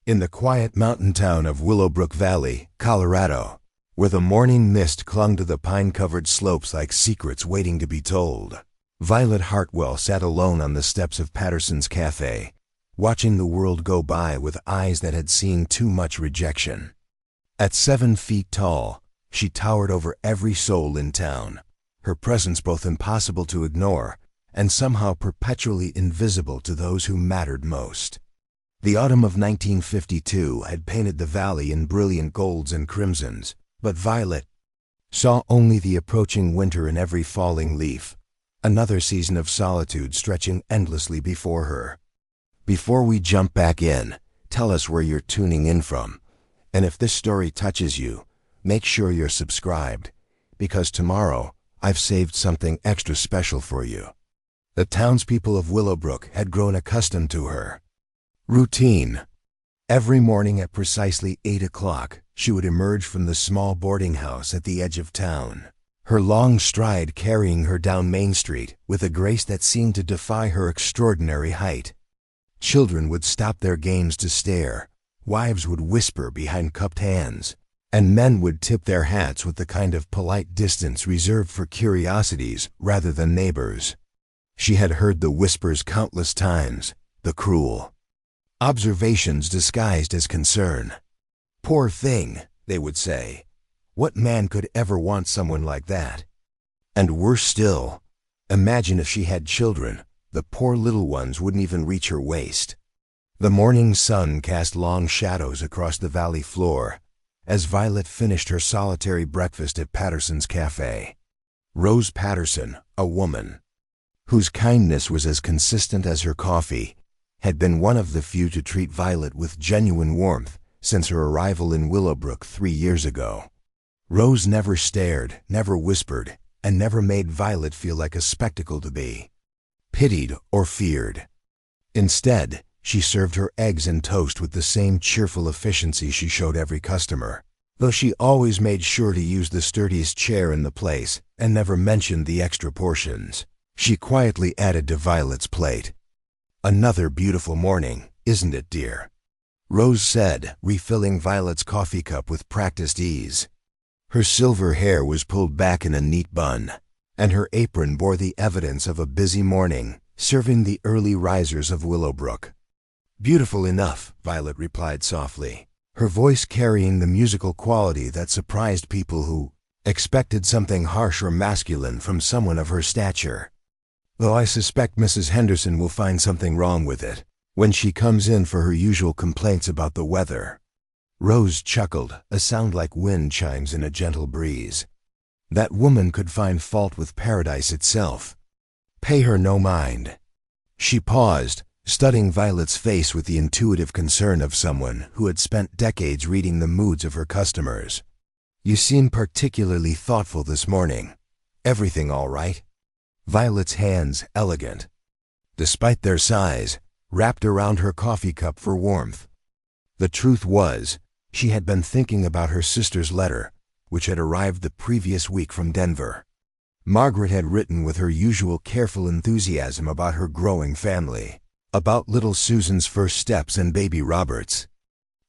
in the quiet mountain town of Willowbrook Valley, Colorado, where the morning mist clung to the pine-covered slopes like secrets waiting to be told, Violet Hartwell sat alone on the steps of Patterson's Café, watching the world go by with eyes that had seen too much rejection. At 7 feet tall, she towered over every soul in town, her presence both impossible to ignore and somehow perpetually invisible to those who mattered most. The autumn of 1952 had painted the valley in brilliant golds and crimsons, but Violet saw only the approaching winter in every falling leaf, another season of solitude stretching endlessly before her. Before we jump back in, tell us where you're tuning in from, and if this story touches you, make sure you're subscribed, because tomorrow I've saved something extra special for you. The townspeople of Willowbrook had grown accustomed to her routine. Every morning at precisely 8 o'clock, she would emerge from the small boarding house at the edge of town, her long stride carrying her down Main Street with a grace that seemed to defy her extraordinary height. Children would stop their games to stare, wives would whisper behind cupped hands, and men would tip their hats with the kind of polite distance reserved for curiosities rather than neighbors. She had heard the whispers countless times, the cruel observations disguised as concern. "Poor thing," they would say. "What man could ever want someone like that?" And worse still, imagine if she had children, the poor little ones wouldn't even reach her waist. The morning sun cast long shadows across the valley floor as Violet finished her solitary breakfast at Patterson's Café. Rose Patterson, a woman whose kindness was as consistent as her coffee, had been one of the few to treat Violet with genuine warmth since her arrival in Willowbrook 3 years ago. Rose never stared, never whispered, and never made Violet feel like a spectacle to be pitied or feared. Instead, she served her eggs and toast with the same cheerful efficiency she showed every customer, though she always made sure to use the sturdiest chair in the place and never mentioned the extra portions. She quietly added to Violet's plate. "Another beautiful morning, isn't it, dear?" Rose said, refilling Violet's coffee cup with practiced ease. Her silver hair was pulled back in a neat bun, and her apron bore the evidence of a busy morning, serving the early risers of Willowbrook. "Beautiful enough," Violet replied softly, her voice carrying the musical quality that surprised people who expected something harsh or masculine from someone of her stature. "Though I suspect Mrs. Henderson will find something wrong with it when she comes in for her usual complaints about the weather." Rose chuckled, a sound like wind chimes in a gentle breeze. That woman could find fault with paradise itself. Pay her no mind. She paused, studying Violet's face with the intuitive concern of someone who had spent decades reading the moods of her customers. "You seem particularly thoughtful this morning. Everything all right?" Violet's hands, elegant despite their size, wrapped around her coffee cup for warmth. The truth was, she had been thinking about her sister's letter, which had arrived the previous week from Denver. Margaret had written with her usual careful enthusiasm about her growing family, about little Susan's first steps and baby Robert's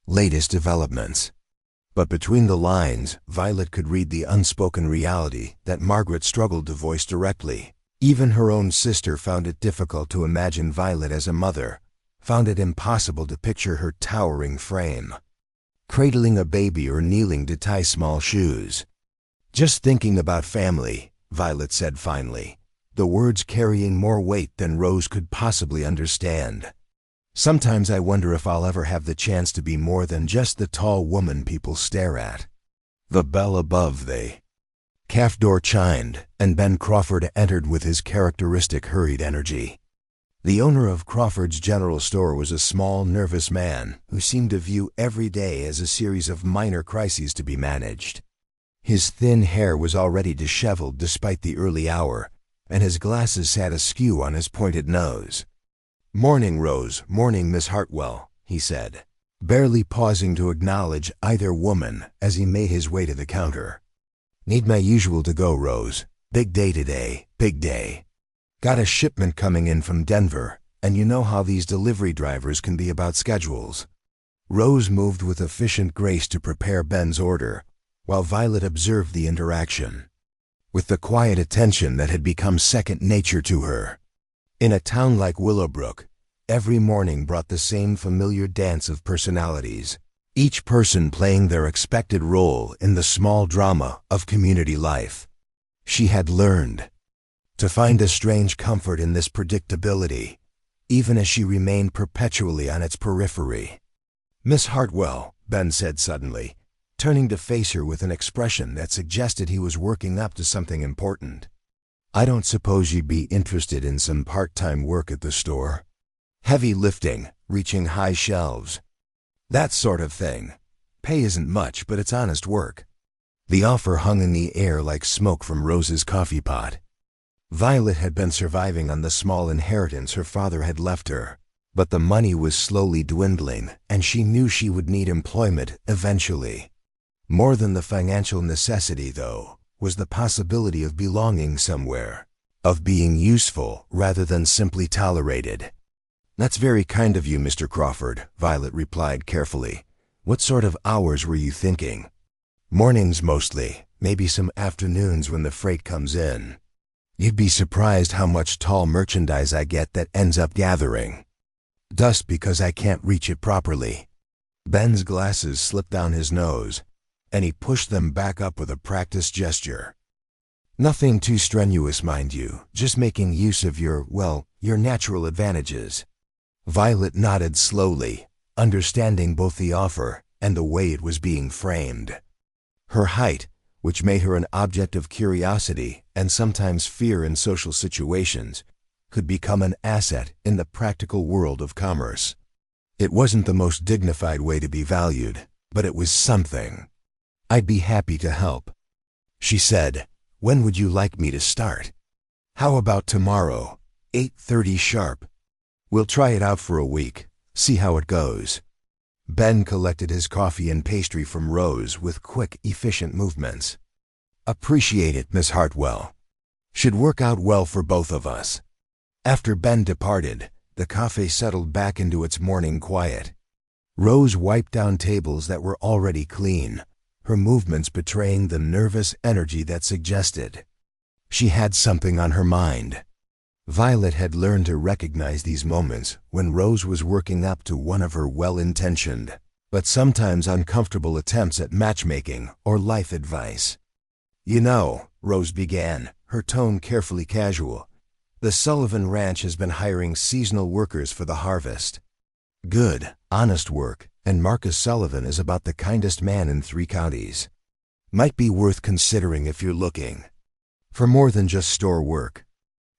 latest developments. But between the lines, Violet could read the unspoken reality that Margaret struggled to voice directly. Even her own sister found it difficult to imagine Violet as a mother, found it impossible to picture her towering frame, cradling a baby or kneeling to tie small shoes. "Just thinking about family," Violet said finally, the words carrying more weight than Rose could possibly understand. "Sometimes I wonder if I'll ever have the chance to be more than just the tall woman people stare at." The bell above the caf door chimed, and Ben Crawford entered with his characteristic hurried energy. The owner of Crawford's General Store was a small, nervous man who seemed to view every day as a series of minor crises to be managed. His thin hair was already disheveled despite the early hour, and his glasses sat askew on his pointed nose. "Morning, Rose, morning, Miss Hartwell," he said, barely pausing to acknowledge either woman as he made his way to the counter. "Need my usual to go, Rose. Big day today, big day. Got a shipment coming in from Denver, and you know how these delivery drivers can be about schedules." Rose moved with efficient grace to prepare Ben's order, while Violet observed the interaction with the quiet attention that had become second nature to her. In a town like Willowbrook, every morning brought the same familiar dance of personalities, each person playing their expected role in the small drama of community life. She had learned to find a strange comfort in this predictability, even as she remained perpetually on its periphery. "Miss Hartwell," Ben said suddenly, turning to face her with an expression that suggested he was working up to something important. "I don't suppose you'd be interested in some part-time work at the store? Heavy lifting, reaching high shelves, that sort of thing. Pay isn't much, but it's honest work." The offer hung in the air like smoke from Rose's coffee pot. Violet had been surviving on the small inheritance her father had left her, but the money was slowly dwindling, and she knew she would need employment eventually. More than the financial necessity, though, was the possibility of belonging somewhere, of being useful rather than simply tolerated. "That's very kind of you, Mr. Crawford," Violet replied carefully. "What sort of hours were you thinking?" "Mornings mostly, maybe some afternoons when the freight comes in. You'd be surprised how much tall merchandise I get that ends up gathering dust because I can't reach it properly." Ben's glasses slipped down his nose, and he pushed them back up with a practiced gesture. "Nothing too strenuous, mind you, just making use of your natural advantages." Violet nodded slowly, understanding both the offer and the way it was being framed. Her height, which made her an object of curiosity and sometimes fear in social situations, could become an asset in the practical world of commerce. It wasn't the most dignified way to be valued, but it was something. "I'd be happy to help," she said. "When would you like me to start?" "How about tomorrow, 8:30 sharp? We'll try it out for a week, see how it goes." Ben collected his coffee and pastry from Rose with quick, efficient movements. "Appreciate it, Miss Hartwell. Should work out well for both of us." After Ben departed, the café settled back into its morning quiet. Rose wiped down tables that were already clean, her movements betraying the nervous energy that suggested she had something on her mind. Violet had learned to recognize these moments when Rose was working up to one of her well-intentioned, but sometimes uncomfortable attempts at matchmaking or life advice. "You know," Rose began, her tone carefully casual, "the Sullivan Ranch has been hiring seasonal workers for the harvest. Good, honest work, and Marcus Sullivan is about the kindest man in 3 counties. Might be worth considering if you're looking for more than just store work."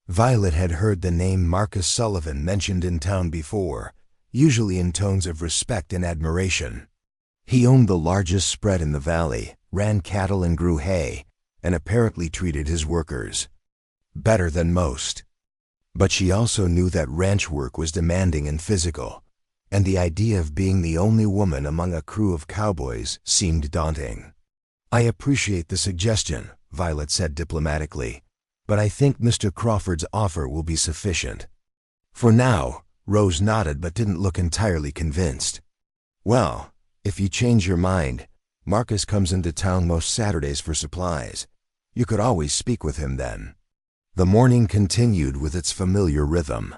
Violet had heard the name Marcus Sullivan mentioned in town before, usually in tones of respect and admiration. He owned the largest spread in the valley, ran cattle and grew hay, and apparently treated his workers better than most. But she also knew that ranch work was demanding and physical, and the idea of being the only woman among a crew of cowboys seemed daunting. "I appreciate the suggestion," Violet said diplomatically, "but I think Mr. Crawford's offer will be sufficient." "For now," Rose nodded but didn't look entirely convinced. "Well, if you change your mind, Marcus comes into town most Saturdays for supplies. You could always speak with him then." The morning continued with its familiar rhythm.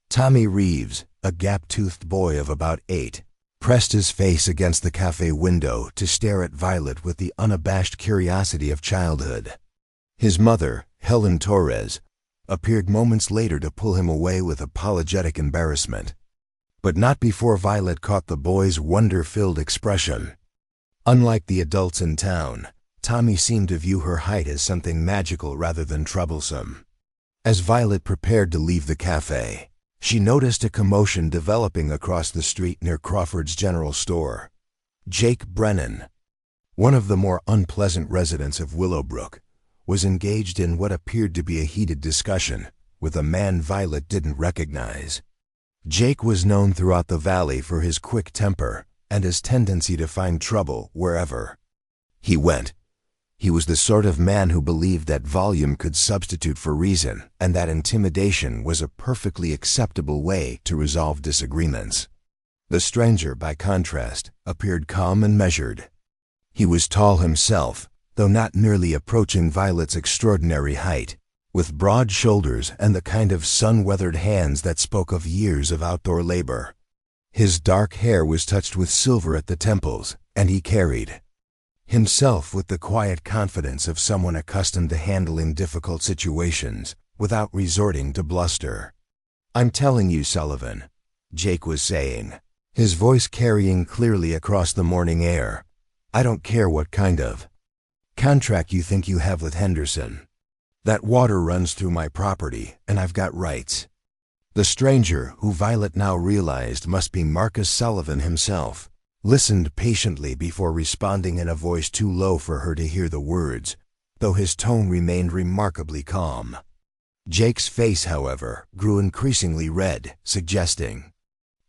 Tommy Reeves, a gap-toothed boy of about 8, pressed his face against the cafe window to stare at Violet with the unabashed curiosity of childhood. His mother, Helen Torres, appeared moments later to pull him away with apologetic embarrassment. But not before Violet caught the boy's wonder-filled expression. Unlike the adults in town, Tommy seemed to view her height as something magical rather than troublesome. As Violet prepared to leave the cafe, she noticed a commotion developing across the street near Crawford's General Store. Jake Brennan, one of the more unpleasant residents of Willowbrook, was engaged in what appeared to be a heated discussion with a man Violet didn't recognize. Jake was known throughout the valley for his quick temper and his tendency to find trouble wherever he went. He was the sort of man who believed that volume could substitute for reason and that intimidation was a perfectly acceptable way to resolve disagreements. The stranger, by contrast, appeared calm and measured. He was tall himself, though not nearly approaching Violet's extraordinary height, with broad shoulders and the kind of sun-weathered hands that spoke of years of outdoor labor. His dark hair was touched with silver at the temples, and he carried himself with the quiet confidence of someone accustomed to handling difficult situations without resorting to bluster. "I'm telling you, Sullivan," Jake was saying, his voice carrying clearly across the morning air, "I don't care what kind of contract you think you have with Henderson. That water runs through my property, and I've got rights." The stranger, who Violet now realized must be Marcus Sullivan himself, listened patiently before responding in a voice too low for her to hear the words, though his tone remained remarkably calm. Jake's face, however, grew increasingly red, suggesting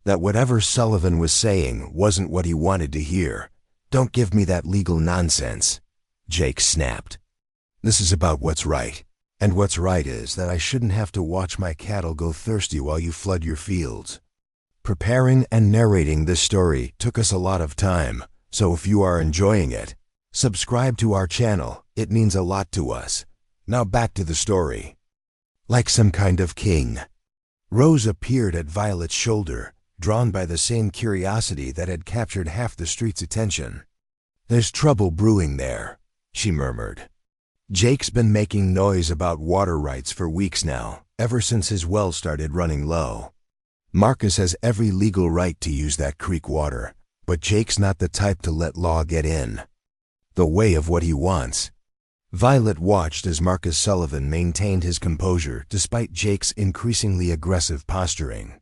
that whatever Sullivan was saying wasn't what he wanted to hear. "Don't give me that legal nonsense," Jake snapped. "This is about what's right. And what's right is that I shouldn't have to watch my cattle go thirsty while you flood your fields." Preparing and narrating this story took us a lot of time, so if you are enjoying it, subscribe to our channel. It means a lot to us. Now back to the story. Like some kind of king, Rose appeared at Violet's shoulder, drawn by the same curiosity that had captured half the street's attention. "There's trouble brewing there," she murmured. "Jake's been making noise about water rights for weeks now, ever since his well started running low. Marcus has every legal right to use that creek water, but Jake's not the type to let law get in the way of what he wants." Violet watched as Marcus Sullivan maintained his composure despite Jake's increasingly aggressive posturing.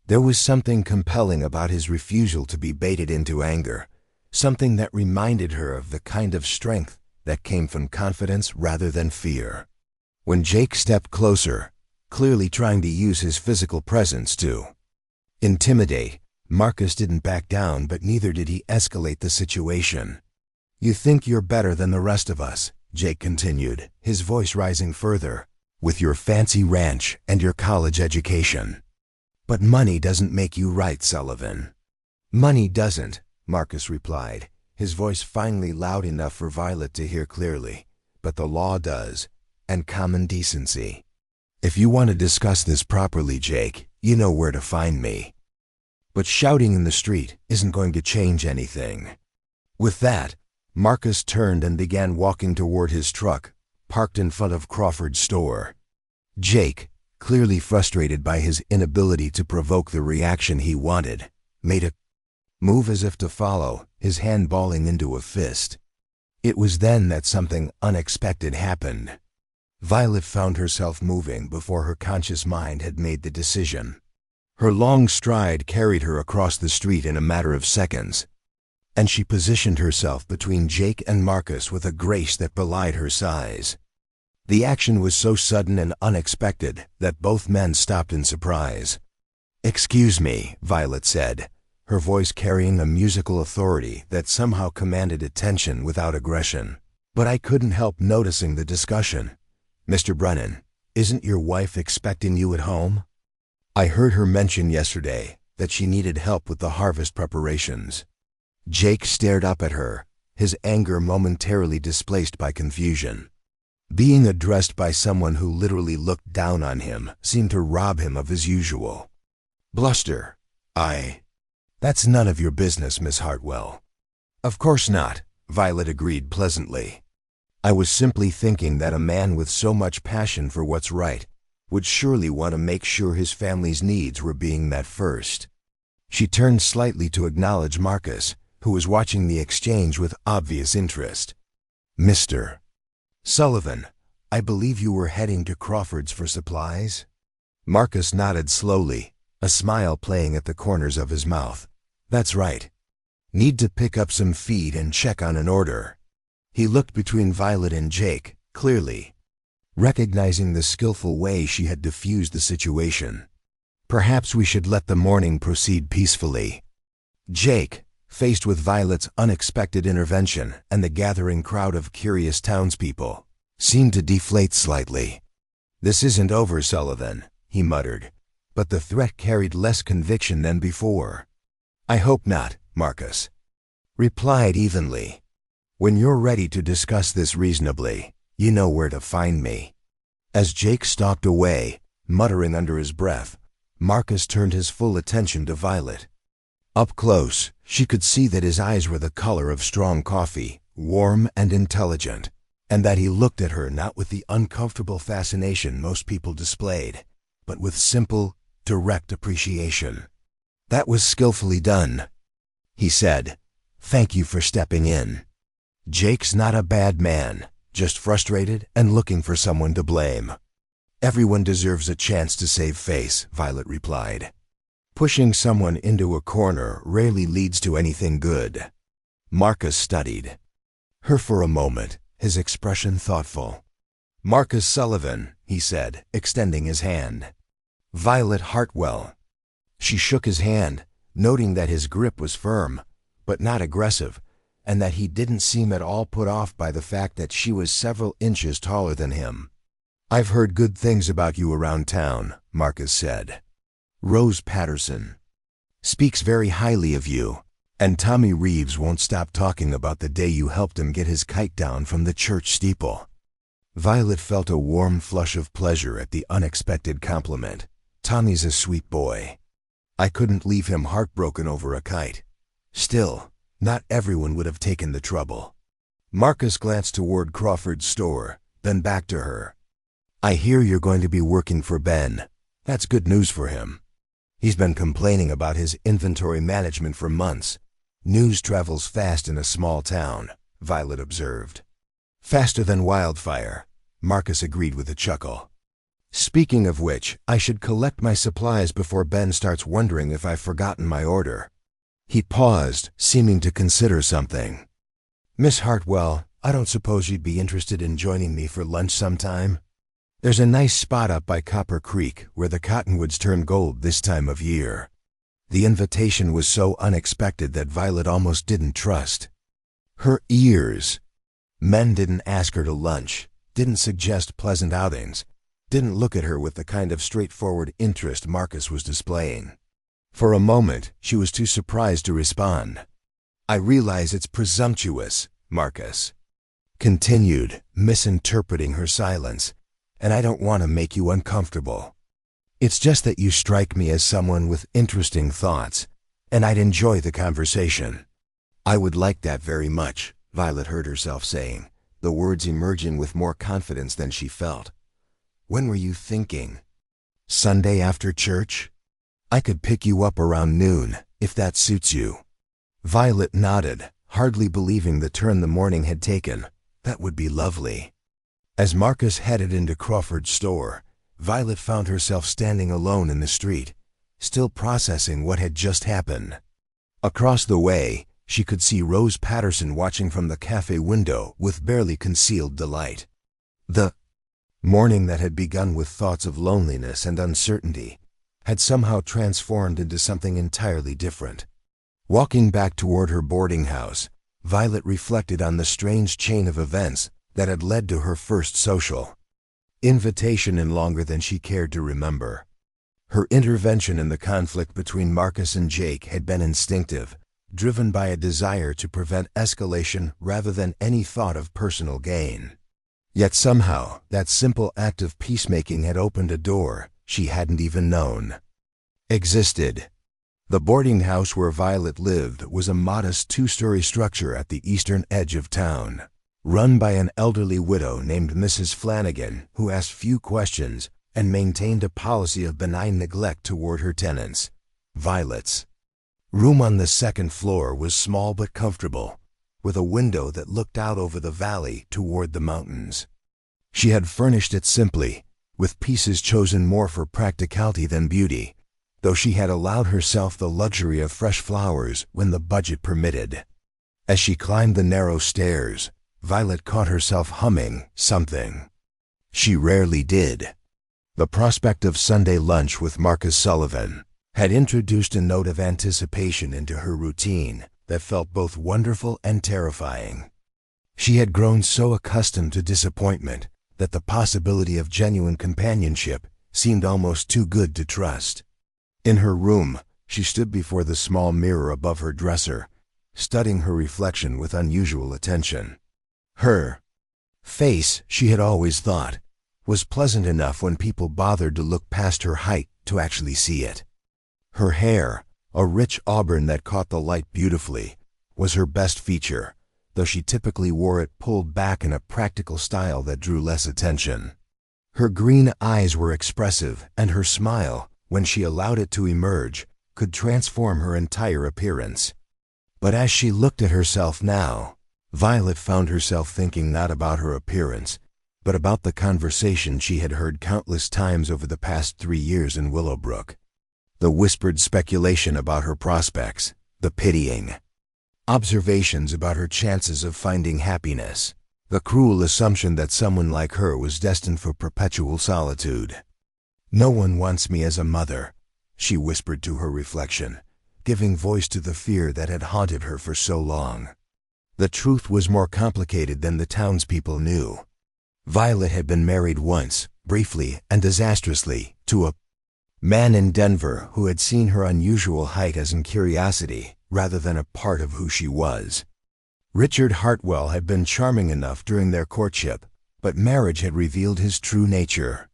There was something compelling about his refusal to be baited into anger, something that reminded her of the kind of strength that came from confidence rather than fear. When Jake stepped closer, clearly trying to use his physical presence to intimidate, Marcus didn't back down, but neither did he escalate the situation. "You think you're better than the rest of us," Jake continued, his voice rising further, "with your fancy ranch and your college education. But money doesn't make you right, Sullivan." "Money doesn't," Marcus replied, his voice finally loud enough for Violet to hear clearly, "but the law does, and common decency. If you want to discuss this properly, Jake, you know where to find me. But shouting in the street isn't going to change anything." With that, Marcus turned and began walking toward his truck, parked in front of Crawford's store. Jake, clearly frustrated by his inability to provoke the reaction he wanted, made a move as if to follow, his hand balling into a fist. It was then that something unexpected happened. Violet found herself moving before her conscious mind had made the decision. Her long stride carried her across the street in a matter of seconds, and she positioned herself between Jake and Marcus with a grace that belied her size. The action was so sudden and unexpected that both men stopped in surprise. "Excuse me," Violet said, her voice carrying a musical authority that somehow commanded attention without aggression. "But I couldn't help noticing the discussion. Mr. Brennan, isn't your wife expecting you at home? I heard her mention yesterday that she needed help with the harvest preparations." Jake stared up at her, his anger momentarily displaced by confusion. Being addressed by someone who literally looked down on him seemed to rob him of his usual bluster. That's none of your business, Miss Hartwell." "Of course not," Violet agreed pleasantly. "I was simply thinking that a man with so much passion for what's right would surely want to make sure his family's needs were being met first." She turned slightly to acknowledge Marcus, who was watching the exchange with obvious interest. "Mr. Sullivan, I believe you were heading to Crawford's for supplies?" Marcus nodded slowly, a smile playing at the corners of his mouth. "That's right. Need to pick up some feed and check on an order." He looked between Violet and Jake, clearly recognizing the skillful way she had diffused the situation. "Perhaps we should let the morning proceed peacefully." Jake, faced with Violet's unexpected intervention and the gathering crowd of curious townspeople, seemed to deflate slightly. "This isn't over, Sullivan," he muttered, but the threat carried less conviction than before. "I hope not," Marcus replied evenly. "When you're ready to discuss this reasonably, you know where to find me." As Jake stalked away, muttering under his breath, Marcus turned his full attention to Violet. Up close, she could see that his eyes were the color of strong coffee, warm and intelligent, and that he looked at her not with the uncomfortable fascination most people displayed, but with simple, direct appreciation. "That was skillfully done," he said. "Thank you for stepping in. Jake's not a bad man, just frustrated and looking for someone to blame." "Everyone deserves a chance to save face," Violet replied. "Pushing someone into a corner rarely leads to anything good." Marcus studied her for a moment, his expression thoughtful. "Marcus Sullivan," he said, extending his hand. "Violet Hartwell." She shook his hand, noting that his grip was firm, but not aggressive, and that he didn't seem at all put off by the fact that she was several inches taller than him. "I've heard good things about you around town," Marcus said. "Rose Patterson speaks very highly of you, and Tommy Reeves won't stop talking about the day you helped him get his kite down from the church steeple." Violet felt a warm flush of pleasure at the unexpected compliment. "Tommy's a sweet boy. I couldn't leave him heartbroken over a kite. Still, not everyone would have taken the trouble." Marcus glanced toward Crawford's store, then back to her. "I hear you're going to be working for Ben. That's good news for him. He's been complaining about his inventory management for months. News travels fast in a small town," Violet observed. "Faster than wildfire," Marcus agreed with a chuckle. "Speaking of which, I should collect my supplies before Ben starts wondering if I've forgotten my order." He paused, seeming to consider something. "Miss Hartwell, I don't suppose you'd be interested in joining me for lunch sometime? There's a nice spot up by Copper Creek where the cottonwoods turn gold this time of year." The invitation was so unexpected that Violet almost didn't trust her ears. Men didn't ask her to lunch, didn't suggest pleasant outings, didn't look at her with the kind of straightforward interest Marcus was displaying. For a moment, she was too surprised to respond. "I realize it's presumptuous," Marcus continued, misinterpreting her silence, "and I don't want to make you uncomfortable. It's just that you strike me as someone with interesting thoughts, and I'd enjoy the conversation." "I would like that very much," Violet heard herself saying, the words emerging with more confidence than she felt. "When were you thinking? Sunday after church? I could pick you up around noon, if that suits you." Violet nodded, hardly believing the turn the morning had taken. That would be lovely. As Marcus headed into Crawford's store, Violet found herself standing alone in the street, still processing what had just happened. Across the way, she could see Rose Patterson watching from the cafe window with barely concealed delight. The morning that had begun with thoughts of loneliness and uncertainty had somehow transformed into something entirely different. Walking back toward her boarding house, Violet reflected on the strange chain of events that had led to her first social invitation in longer than she cared to remember. Her intervention in the conflict between Marcus and Jake had been instinctive, driven by a desire to prevent escalation rather than any thought of personal gain. Yet somehow, that simple act of peacemaking had opened a door she hadn't even known existed. The boarding house where Violet lived was a modest two-story structure at the eastern edge of town, run by an elderly widow named Mrs. Flanagan, who asked few questions and maintained a policy of benign neglect toward her tenants. Violet's room on the second floor was small but comfortable, with a window that looked out over the valley toward the mountains. She had furnished it simply, with pieces chosen more for practicality than beauty, though she had allowed herself the luxury of fresh flowers when the budget permitted. As she climbed the narrow stairs, Violet caught herself humming something she rarely did. The prospect of Sunday lunch with Marcus Sullivan had introduced a note of anticipation into her routine that felt both wonderful and terrifying. She had grown so accustomed to disappointment that the possibility of genuine companionship seemed almost too good to trust. In her room, She stood before the small mirror above her dresser, studying her reflection with unusual attention. Her face, she had always thought, was pleasant enough when people bothered to look past her height to actually see it. Her hair, a rich auburn that caught the light beautifully, was her best feature, though she typically wore it pulled back in a practical style that drew less attention. Her green eyes were expressive, and her smile, when she allowed it to emerge, could transform her entire appearance. But as she looked at herself now, Violet found herself thinking not about her appearance, but about the conversation she had heard countless times over the past 3 years in Willowbrook. The whispered speculation about her prospects, the pitying observations about her chances of finding happiness, the cruel assumption that someone like her was destined for perpetual solitude. "No one wants me as a mother," she whispered to her reflection, giving voice to the fear that had haunted her for so long. The truth was more complicated than the townspeople knew. Violet had been married once, briefly and disastrously, to a man in Denver who had seen her unusual height as a curiosity rather than a part of who she was. Richard Hartwell had been charming enough during their courtship, but marriage had revealed his true nature.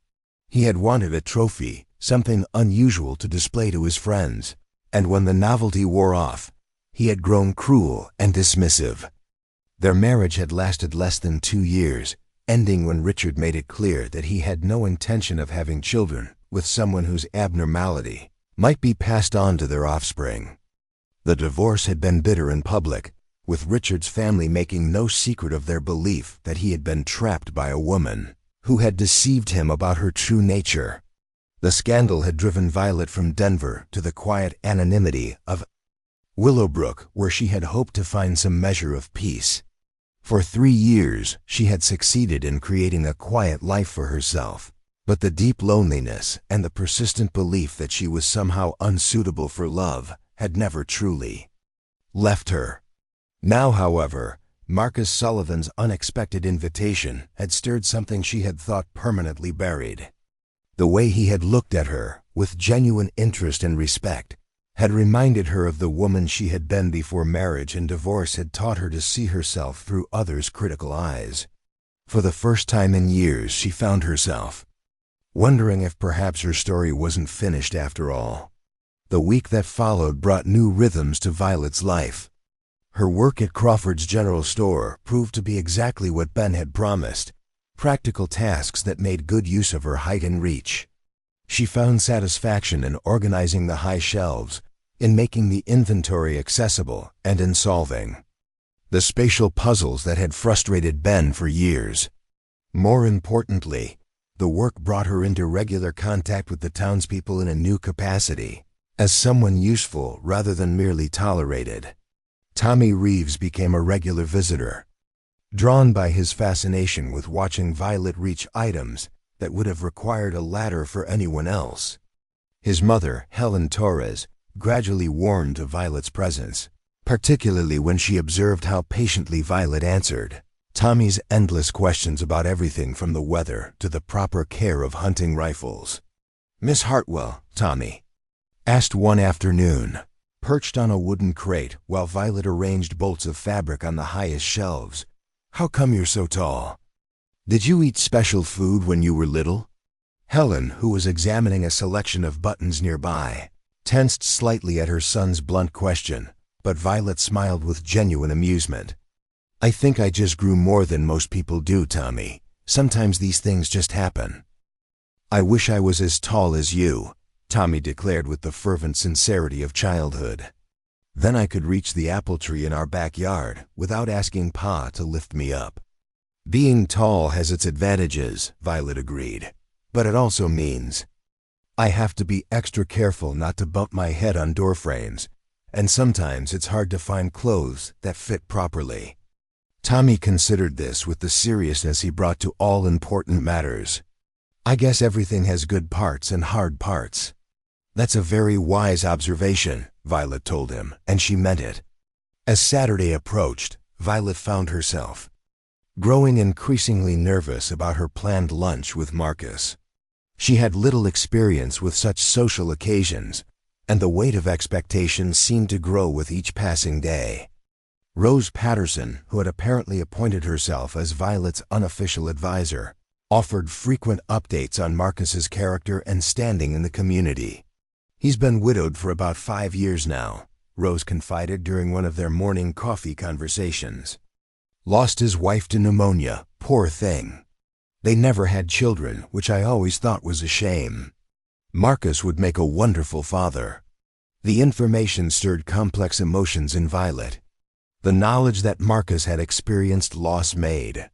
He had wanted a trophy, something unusual to display to his friends, and when the novelty wore off, he had grown cruel and dismissive. Their marriage had lasted less than 2 years, ending when Richard made it clear that he had no intention of having children with someone whose abnormality might be passed on to their offspring. The divorce had been bitter in public, with Richard's family making no secret of their belief that he had been trapped by a woman who had deceived him about her true nature. The scandal had driven Violet from Denver to the quiet anonymity of Willowbrook, where she had hoped to find some measure of peace. For 3 years, she had succeeded in creating a quiet life for herself, but the deep loneliness and the persistent belief that she was somehow unsuitable for love had never truly left her. Now, however, Marcus Sullivan's unexpected invitation had stirred something she had thought permanently buried. The way he had looked at her, with genuine interest and respect, had reminded her of the woman she had been before marriage and divorce had taught her to see herself through others' critical eyes. For the first time in years, she found herself wondering if perhaps her story wasn't finished after all. The week that followed brought new rhythms to Violet's life. Her work at Crawford's General Store proved to be exactly what Ben had promised, practical tasks that made good use of her height and reach. She found satisfaction in organizing the high shelves, in making the inventory accessible, and in solving the spatial puzzles that had frustrated Ben for years. More importantly, the work brought her into regular contact with the townspeople in a new capacity, as someone useful rather than merely tolerated. Tommy Reeves became a regular visitor, drawn by his fascination with watching Violet reach items that would have required a ladder for anyone else. His mother, Helen Torres, gradually warmed to Violet's presence, particularly when she observed how patiently Violet answered Tommy's endless questions about everything from the weather to the proper care of hunting rifles. "Miss Hartwell," Tommy asked one afternoon, perched on a wooden crate while Violet arranged bolts of fabric on the highest shelves, "how come you're so tall? Did you eat special food when you were little?" Helen, who was examining a selection of buttons nearby, tensed slightly at her son's blunt question, but Violet smiled with genuine amusement. "I think I just grew more than most people do, Tommy. Sometimes these things just happen." "I wish I was as tall as you," Tommy declared with the fervent sincerity of childhood. "Then I could reach the apple tree in our backyard without asking Pa to lift me up." "Being tall has its advantages," Violet agreed, "but it also means I have to be extra careful not to bump my head on door frames, and sometimes it's hard to find clothes that fit properly." Tommy considered this with the seriousness he brought to all important matters. "I guess everything has good parts and hard parts." "That's a very wise observation," Violet told him, and she meant it. As Saturday approached, Violet found herself growing increasingly nervous about her planned lunch with Marcus. She had little experience with such social occasions, and the weight of expectation seemed to grow with each passing day. Rose Patterson, who had apparently appointed herself as Violet's unofficial advisor, offered frequent updates on Marcus's character and standing in the community. "He's been widowed for about 5 years now," Rose confided during one of their morning coffee conversations. "Lost his wife to pneumonia, poor thing. They never had children, which I always thought was a shame. Marcus would make a wonderful father." The information stirred complex emotions in Violet. The knowledge that Marcus had experienced loss made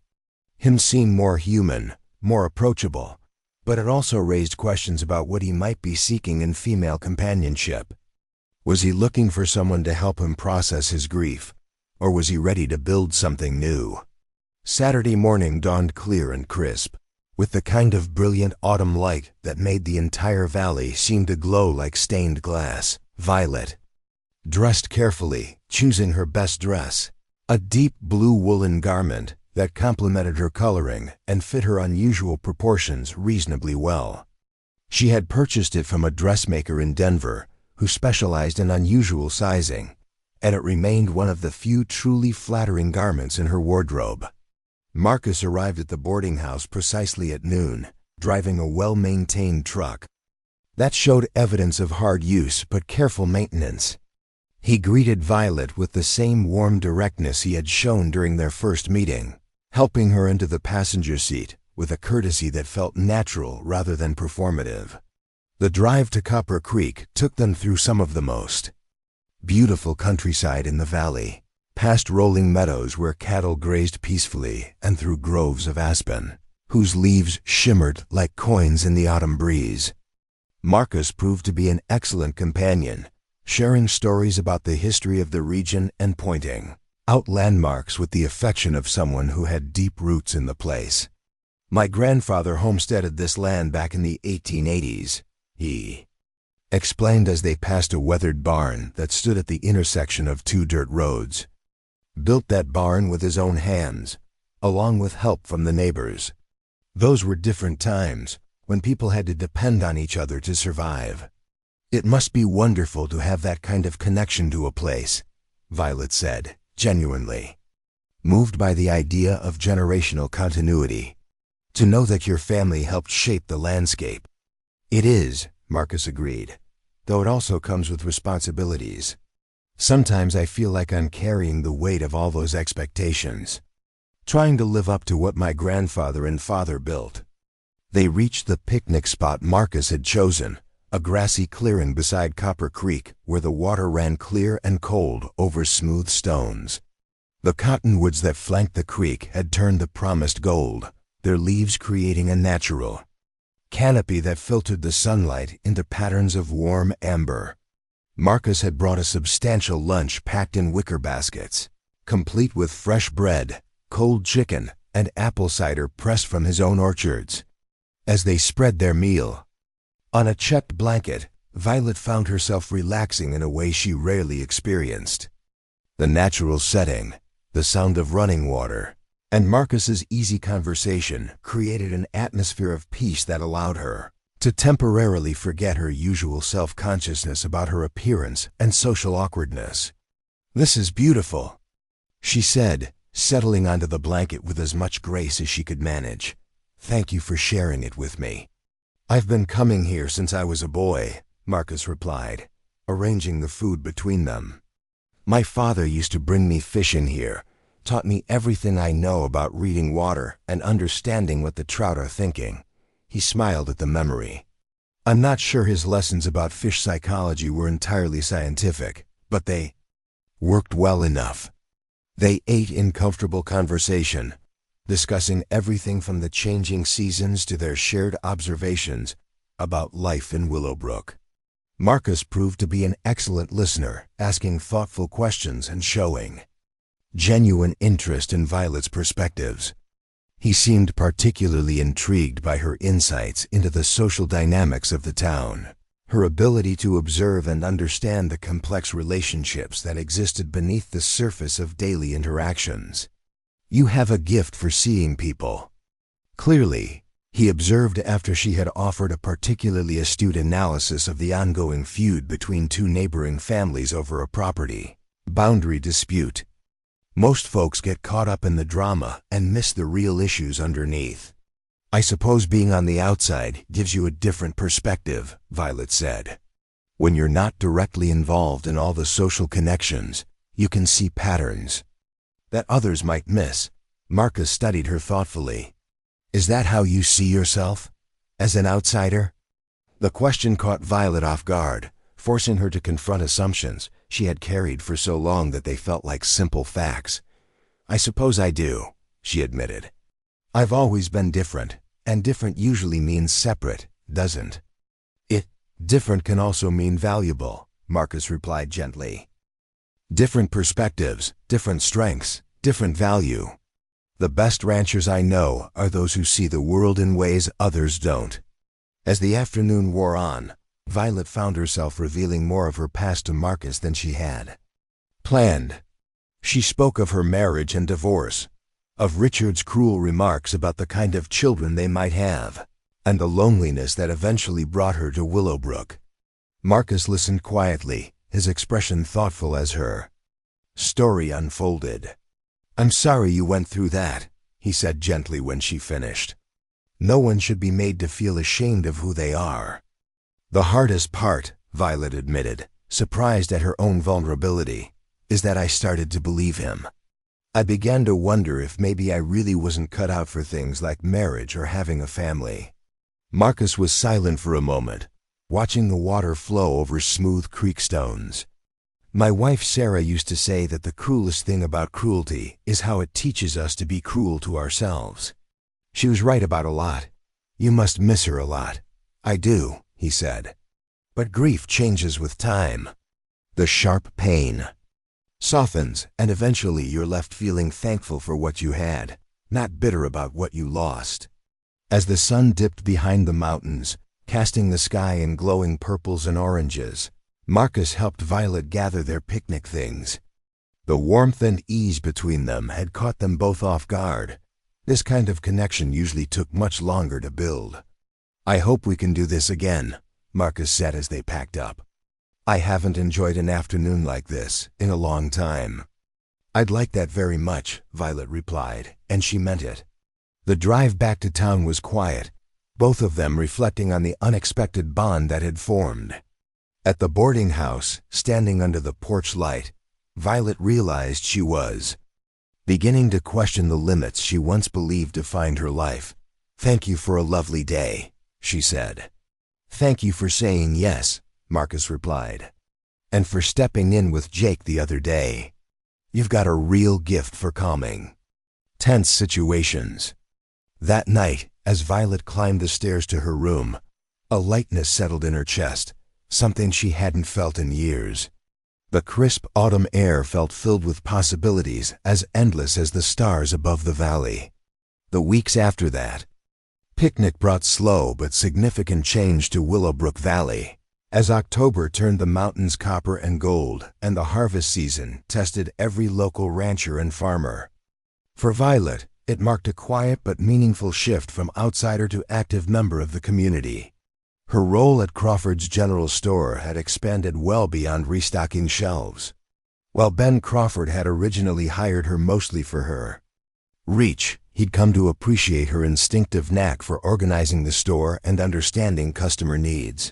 him seem more human, more approachable, but it also raised questions about what he might be seeking in female companionship. Was he looking for someone to help him process his grief, or was he ready to build something new? Saturday morning dawned clear and crisp, with the kind of brilliant autumn light that made the entire valley seem to glow like stained glass. Violet dressed carefully, choosing her best dress, a deep blue woolen garment that complemented her coloring and fit her unusual proportions reasonably well. She had purchased it from a dressmaker in Denver who specialized in unusual sizing, and it remained one of the few truly flattering garments in her wardrobe. Marcus arrived at the boarding house precisely at noon, driving a well-maintained truck that showed evidence of hard use but careful maintenance. He greeted Violet with the same warm directness he had shown during their first meeting, helping her into the passenger seat with a courtesy that felt natural rather than performative. The drive to Copper Creek took them through some of the most beautiful countryside in the valley, past rolling meadows where cattle grazed peacefully and through groves of aspen, whose leaves shimmered like coins in the autumn breeze. Marcus proved to be an excellent companion, sharing stories about the history of the region and pointing out landmarks with the affection of someone who had deep roots in the place. "My grandfather homesteaded this land back in the 1880s, he explained as they passed a weathered barn that stood at the intersection of 2 dirt roads. Built that barn with his own hands, along with help from the neighbors. Those were different times, when people had to depend on each other to survive. It must be wonderful to have that kind of connection to a place," Violet said, genuinely moved by the idea of generational continuity. "To know that your family helped shape the landscape." "It is," Marcus agreed, "though it also comes with responsibilities. Sometimes I feel like I'm carrying the weight of all those expectations, trying to live up to what my grandfather and father built." They reached the picnic spot Marcus had chosen, a grassy clearing beside Copper Creek where the water ran clear and cold over smooth stones. The cottonwoods that flanked the creek had turned the promised gold, their leaves creating a natural canopy that filtered the sunlight into patterns of warm amber. Marcus had brought a substantial lunch packed in wicker baskets, complete with fresh bread, cold chicken, and apple cider pressed from his own orchards. As they spread their meal on a checked blanket, Violet found herself relaxing in a way she rarely experienced. The natural setting, the sound of running water, and Marcus's easy conversation created an atmosphere of peace that allowed her to temporarily forget her usual self-consciousness about her appearance and social awkwardness. "This is beautiful," she said, settling onto the blanket with as much grace as she could manage. "Thank you for sharing it with me." "I've been coming here since I was a boy," Marcus replied, arranging the food between them. "My father used to bring me fish in here, taught me everything I know about reading water and understanding what the trout are thinking." He smiled at the memory. "I'm not sure his lessons about fish psychology were entirely scientific, but they worked well enough." They ate in comfortable conversation, discussing everything from the changing seasons to their shared observations about life in Willowbrook. Marcus proved to be an excellent listener, asking thoughtful questions and showing genuine interest in Violet's perspectives. He seemed particularly intrigued by her insights into the social dynamics of the town, her ability to observe and understand the complex relationships that existed beneath the surface of daily interactions. "You have a gift for seeing people," clearly, he observed after she had offered a particularly astute analysis of the ongoing feud between two neighboring families over a property boundary dispute. Most folks get caught up in the drama and miss the real issues underneath. I suppose being on the outside gives you a different perspective, Violet said. When you're not directly involved in all the social connections, you can see patterns that others might miss. Marcus studied her thoughtfully. Is that how you see yourself? As an outsider? The question caught Violet off guard, forcing her to confront assumptions she had carried for so long that they felt like simple facts. I suppose I do, she admitted. I've always been different, and different usually means separate, doesn't it? Different can also mean valuable, Marcus replied gently. Different perspectives, different strengths, different value. The best ranchers I know are those who see the world in ways others don't. As the afternoon wore on, Violet found herself revealing more of her past to Marcus than she had planned. She spoke of her marriage and divorce, of Richard's cruel remarks about the kind of children they might have, and the loneliness that eventually brought her to Willowbrook. Marcus listened quietly, his expression thoughtful as her story unfolded. I'm sorry you went through that, he said gently when she finished. No one should be made to feel ashamed of who they are. The hardest part, Violet admitted, surprised at her own vulnerability, is that I started to believe him. I began to wonder if maybe I really wasn't cut out for things like marriage or having a family. Marcus was silent for a moment, watching the water flow over smooth creek stones. My wife Sarah used to say that the cruelest thing about cruelty is how it teaches us to be cruel to ourselves. She was right about a lot. You must miss her a lot. I do, he said. But grief changes with time. The sharp pain softens, and eventually you're left feeling thankful for what you had, not bitter about what you lost. As the sun dipped behind the mountains, casting the sky in glowing purples and oranges, Marcus helped Violet gather their picnic things. The warmth and ease between them had caught them both off guard. This kind of connection usually took much longer to build. I hope we can do this again, Marcus said as they packed up. I haven't enjoyed an afternoon like this in a long time. I'd like that very much, Violet replied, and she meant it. The drive back to town was quiet, both of them reflecting on the unexpected bond that had formed. At the boarding house, standing under the porch light, Violet realized she was beginning to question the limits she once believed defined her life. Thank you for a lovely day, she said. Thank you for saying yes, Marcus replied. And for stepping in with Jake the other day. You've got a real gift for calming tense situations. That night, as Violet climbed the stairs to her room, a lightness settled in her chest, something she hadn't felt in years. The crisp autumn air felt filled with possibilities as endless as the stars above the valley. The weeks after that, picnic brought slow but significant change to Willowbrook Valley. As October turned the mountains copper and gold, and the harvest season tested every local rancher and farmer. For Violet, it marked a quiet but meaningful shift from outsider to active member of the community. Her role at Crawford's General Store had expanded well beyond restocking shelves. While Ben Crawford had originally hired her mostly for her reach, he'd come to appreciate her instinctive knack for organizing the store and understanding customer needs.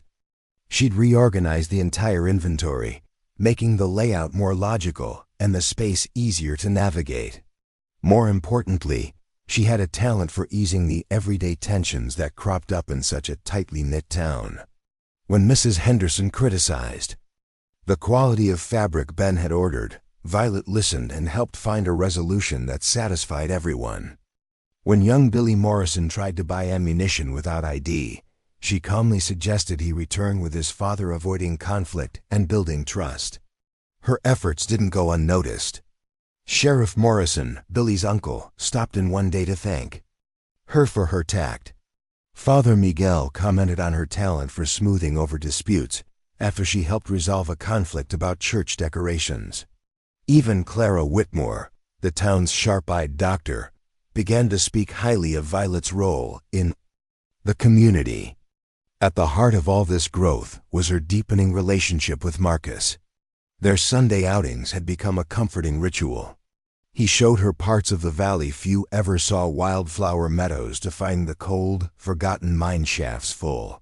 She'd reorganized the entire inventory, making the layout more logical and the space easier to navigate. More importantly, she had a talent for easing the everyday tensions that cropped up in such a tightly knit town. When Mrs. Henderson criticized the quality of fabric Ben had ordered, Violet listened and helped find a resolution that satisfied everyone. When young Billy Morrison tried to buy ammunition without ID, she calmly suggested he return with his father, avoiding conflict and building trust. Her efforts didn't go unnoticed. Sheriff Morrison, Billy's uncle, stopped in one day to thank her for her tact. Father Miguel commented on her talent for smoothing over disputes after she helped resolve a conflict about church decorations. Even Clara Whitmore, the town's sharp-eyed doctor, began to speak highly of Violet's role in The community. At the heart of all this growth was her deepening relationship with Marcus. Their Sunday outings had become a comforting ritual. He showed her parts of the valley few ever saw, wildflower meadows to find the cold, forgotten mine shafts full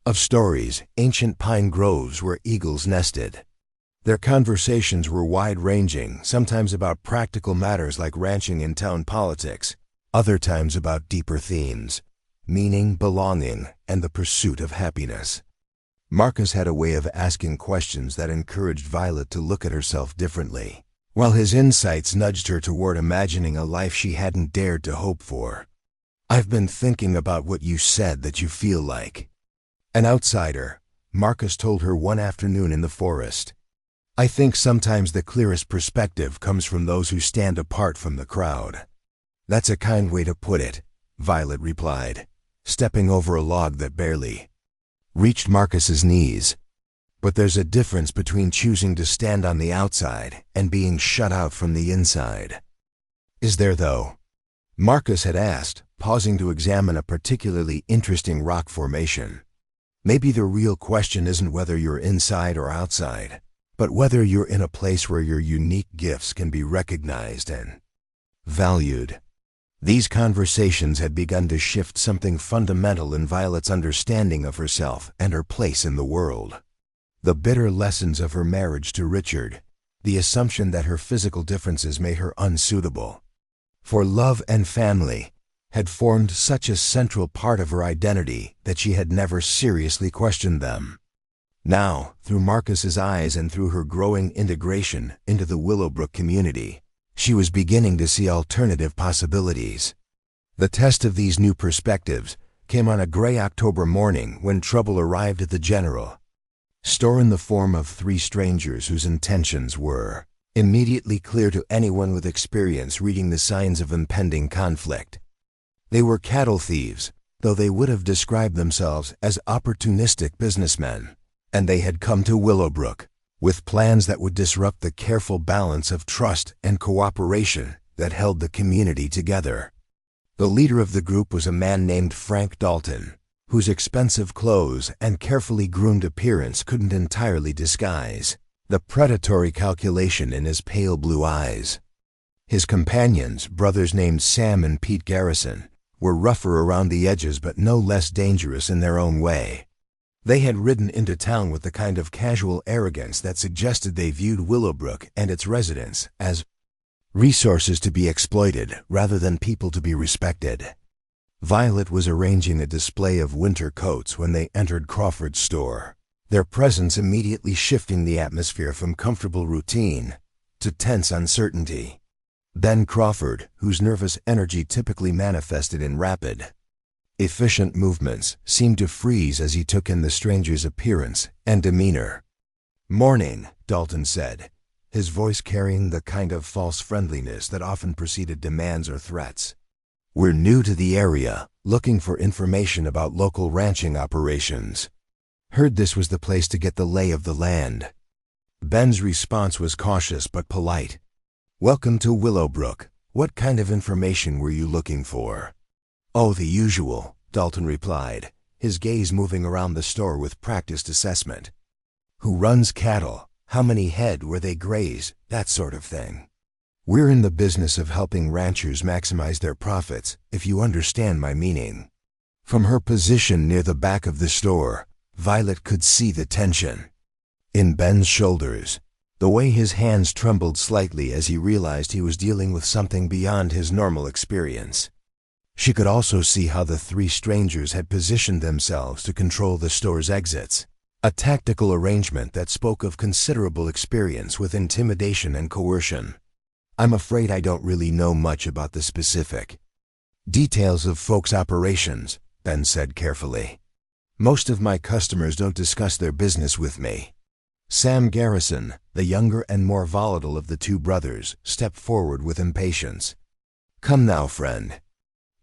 of stories, ancient pine groves where eagles nested. Their conversations were wide-ranging, sometimes about practical matters like ranching and town politics, other times about deeper themes: meaning, belonging, and the pursuit of happiness. Marcus had a way of asking questions that encouraged Violet to look at herself differently, while his insights nudged her toward imagining a life she hadn't dared to hope for. "I've been thinking about what you said that you feel like an outsider," Marcus told her one afternoon in the forest. "I think sometimes the clearest perspective comes from those who stand apart from the crowd." "That's a kind way to put it," Violet replied, stepping over a log that barely reached Marcus's knees. "But there's a difference between choosing to stand on the outside and being shut out from the inside." "Is there, though?" Marcus had asked, pausing to examine a particularly interesting rock formation. "Maybe the real question isn't whether you're inside or outside, but whether you're in a place where your unique gifts can be recognized and valued." These conversations had begun to shift something fundamental in Violet's understanding of herself and her place in the world. The bitter lessons of her marriage to Richard, the assumption that her physical differences made her unsuitable for love and family, had formed such a central part of her identity that she had never seriously questioned them. Now, through Marcus's eyes and through her growing integration into the Willowbrook community, she was beginning to see alternative possibilities. The test of these new perspectives came on a gray October morning when trouble arrived at the general store in the form of three strangers whose intentions were immediately clear to anyone with experience reading the signs of impending conflict. They were cattle thieves, though they would have described themselves as opportunistic businessmen, and they had come to Willowbrook with plans that would disrupt the careful balance of trust and cooperation that held the community together. The leader of the group was a man named Frank Dalton, whose expensive clothes and carefully groomed appearance couldn't entirely disguise the predatory calculation in his pale blue eyes. His companions, brothers named Sam and Pete Garrison, were rougher around the edges but no less dangerous in their own way. They had ridden into town with the kind of casual arrogance that suggested they viewed Willowbrook and its residents as resources to be exploited rather than people to be respected. Violet was arranging a display of winter coats when they entered Crawford's store, their presence immediately shifting the atmosphere from comfortable routine to tense uncertainty. Then Crawford, whose nervous energy typically manifested in rapid, efficient movements, seemed to freeze as he took in the stranger's appearance and demeanor. "Morning," Dalton said, his voice carrying the kind of false friendliness that often preceded demands or threats. "We're new to the area, looking for information about local ranching operations. Heard this was the place to get the lay of the land." Ben's response was cautious but polite. "Welcome to Willowbrook. What kind of information were you looking for?" "Oh, the usual," Dalton replied, his gaze moving around the store with practiced assessment. "Who runs cattle? How many head, where they graze? That sort of thing. We're in the business of helping ranchers maximize their profits, if you understand my meaning." From her position near the back of the store, Violet could see the tension in Ben's shoulders, the way his hands trembled slightly as he realized he was dealing with something beyond his normal experience. She could also see how the three strangers had positioned themselves to control the store's exits, a tactical arrangement that spoke of considerable experience with intimidation and coercion. "I'm afraid I don't really know much about the specific details of folks' operations," Ben said carefully. "Most of my customers don't discuss their business with me." Sam Garrison, the younger and more volatile of the two brothers, stepped forward with impatience. "Come now, friend.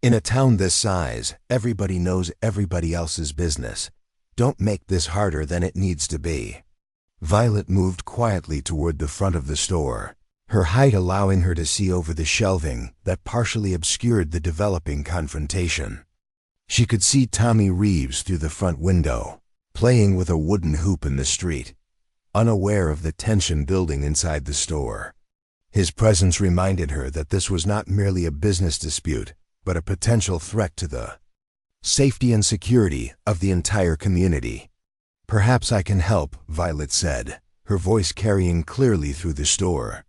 In a town this size, everybody knows everybody else's business. Don't make this harder than it needs to be." Violet moved quietly toward the front of the store, her height allowing her to see over the shelving that partially obscured the developing confrontation. She could see Tommy Reeves through the front window, playing with a wooden hoop in the street, unaware of the tension building inside the store. His presence reminded her that this was not merely a business dispute, but a potential threat to the safety and security of the entire community. "Perhaps I can help," Violet said, her voice carrying clearly through the store.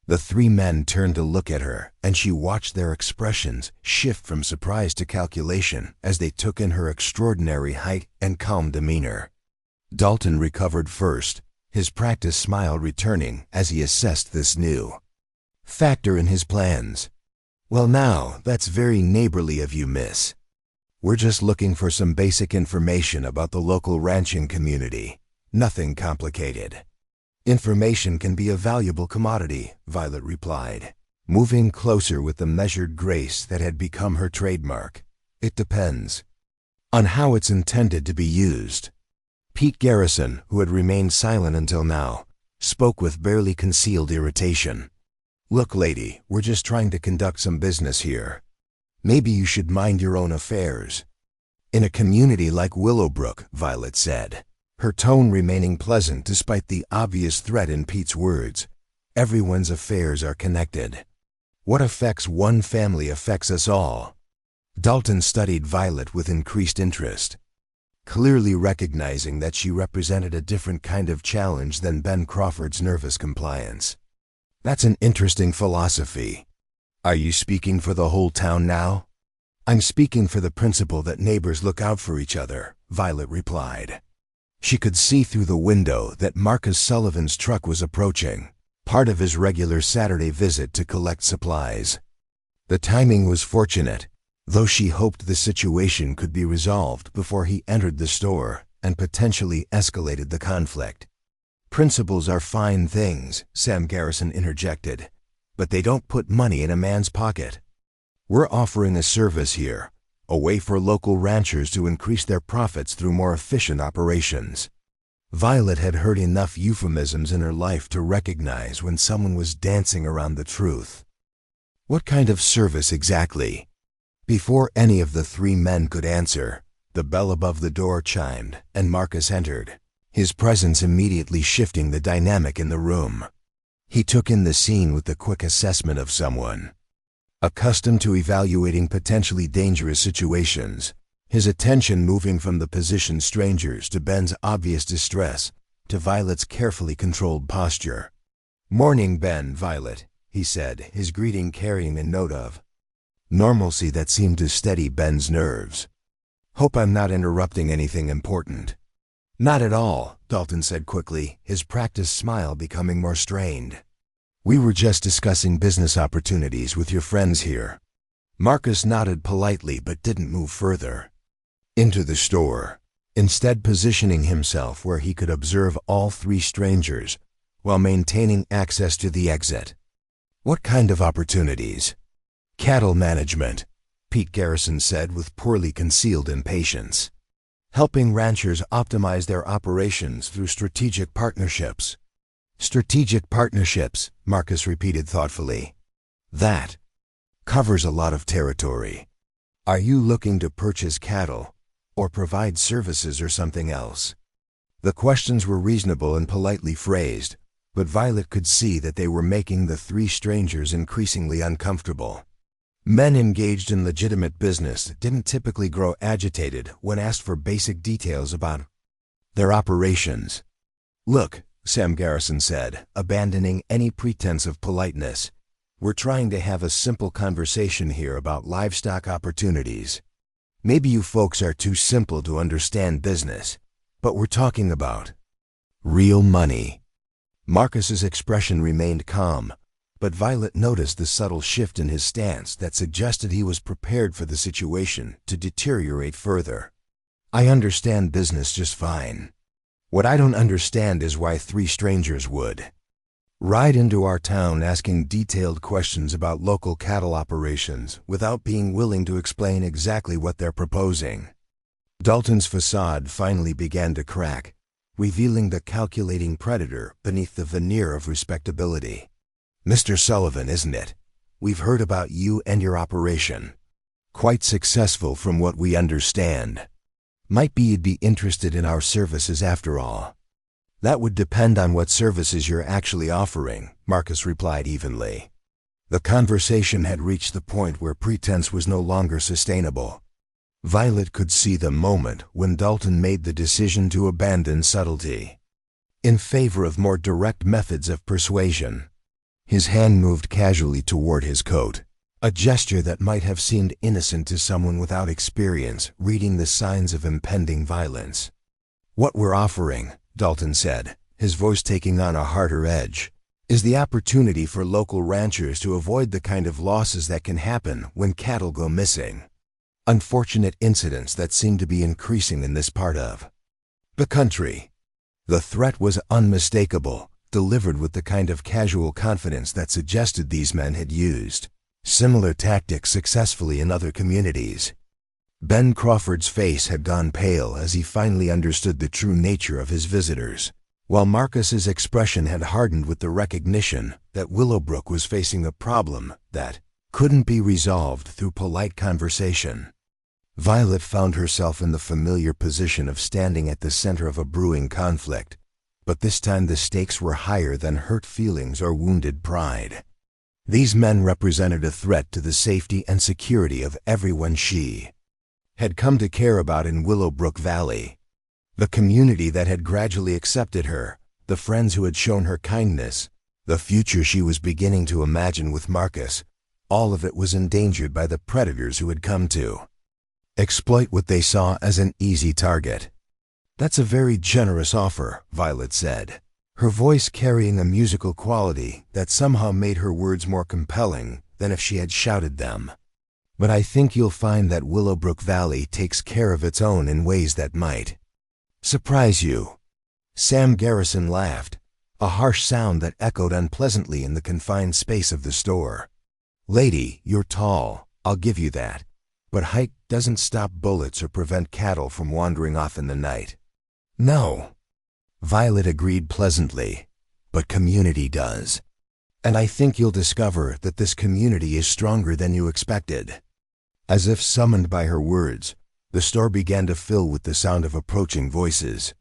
The three men turned to look at her, and she watched their expressions shift from surprise to calculation as they took in her extraordinary height and calm demeanor. Dalton recovered first, his practiced smile returning as he assessed this new factor in his plans. "Well now, that's very neighborly of you, miss. We're just looking for some basic information about the local ranching community. Nothing complicated." "Information can be a valuable commodity," Violet replied, moving closer with the measured grace that had become her trademark. "It depends on how it's intended to be used." Pete Garrison, who had remained silent until now, spoke with barely concealed irritation. "Look, lady, we're just trying to conduct some business here. Maybe you should mind your own affairs." "In a community like Willowbrook," Violet said, her tone remaining pleasant despite the obvious threat in Pete's words, "everyone's affairs are connected. What affects one family affects us all." Dalton studied Violet with increased interest, clearly recognizing that she represented a different kind of challenge than Ben Crawford's nervous compliance. "That's an interesting philosophy. Are you speaking for the whole town now?" "I'm speaking for the principle that neighbors look out for each other," Violet replied. She could see through the window that Marcus Sullivan's truck was approaching, part of his regular Saturday visit to collect supplies. The timing was fortunate, though she hoped the situation could be resolved before he entered the store and potentially escalated the conflict. "Principles are fine things," Sam Garrison interjected, "but they don't put money in a man's pocket. We're offering a service here, a way for local ranchers to increase their profits through more efficient operations." Violet had heard enough euphemisms in her life to recognize when someone was dancing around the truth. "What kind of service exactly?" Before any of the three men could answer, the bell above the door chimed and Marcus entered, his presence immediately shifting the dynamic in the room. He took in the scene with the quick assessment of someone accustomed to evaluating potentially dangerous situations, his attention moving from the positioned strangers to Ben's obvious distress to Violet's carefully controlled posture. "Morning, Ben, Violet," he said, his greeting carrying a note of normalcy that seemed to steady Ben's nerves. "Hope I'm not interrupting anything important." "Not at all," Dalton said quickly, his practiced smile becoming more strained. "We were just discussing business opportunities with your friends here." Marcus nodded politely but didn't move further into the store, instead positioning himself where he could observe all three strangers while maintaining access to the exit. "What kind of opportunities?" "Cattle management," Pete Garrison said with poorly concealed impatience. "Helping ranchers optimize their operations through strategic partnerships." "Strategic partnerships," Marcus repeated thoughtfully. "That covers a lot of territory. Are you looking to purchase cattle, or provide services or something else?" The questions were reasonable and politely phrased, but Violet could see that they were making the three strangers increasingly uncomfortable. Men engaged in legitimate business didn't typically grow agitated when asked for basic details about their operations. "Look," Sam Garrison said, abandoning any pretense of politeness, "we're trying to have a simple conversation here about livestock opportunities. Maybe you folks are too simple to understand business, but we're talking about real money." Marcus's expression remained calm, but Violet noticed the subtle shift in his stance that suggested he was prepared for the situation to deteriorate further. "I understand business just fine. What I don't understand is why three strangers would ride into our town asking detailed questions about local cattle operations without being willing to explain exactly what they're proposing." Dalton's facade finally began to crack, revealing the calculating predator beneath the veneer of respectability. "Mr. Sullivan, isn't it? We've heard about you and your operation." Quite successful from what we understand. Might be you'd be interested in our services after all. That would depend on what services you're actually offering, Marcus replied evenly. The conversation had reached the point where pretense was no longer sustainable. Violet could see the moment when Dalton made the decision to abandon subtlety in favor of more direct methods of persuasion. His hand moved casually toward his coat, a gesture that might have seemed innocent to someone without experience reading the signs of impending violence. What we're offering, Dalton said, his voice taking on a harder edge, is the opportunity for local ranchers to avoid the kind of losses that can happen when cattle go missing. Unfortunate incidents that seem to be increasing in this part of the country. The threat was unmistakable, delivered with the kind of casual confidence that suggested these men had used similar tactics successfully in other communities. Ben Crawford's face had gone pale as he finally understood the true nature of his visitors, while Marcus's expression had hardened with the recognition that Willowbrook was facing a problem that couldn't be resolved through polite conversation. Violet found herself in the familiar position of standing at the center of a brewing conflict, but this time the stakes were higher than hurt feelings or wounded pride. These men represented a threat to the safety and security of everyone she had come to care about in Willowbrook Valley. The community that had gradually accepted her, the friends who had shown her kindness, the future she was beginning to imagine with Marcus, all of it was endangered by the predators who had come to exploit what they saw as an easy target. "That's a very generous offer," Violet said, her voice carrying a musical quality that somehow made her words more compelling than if she had shouted them. "But I think you'll find that Willowbrook Valley takes care of its own in ways that might surprise you." Sam Garrison laughed, a harsh sound that echoed unpleasantly in the confined space of the store. "Lady, you're tall, I'll give you that. But height doesn't stop bullets or prevent cattle from wandering off in the night." "No," Violet agreed pleasantly, "but community does. And I think you'll discover that this community is stronger than you expected." As if summoned by her words, the store began to fill with the sound of approaching voices.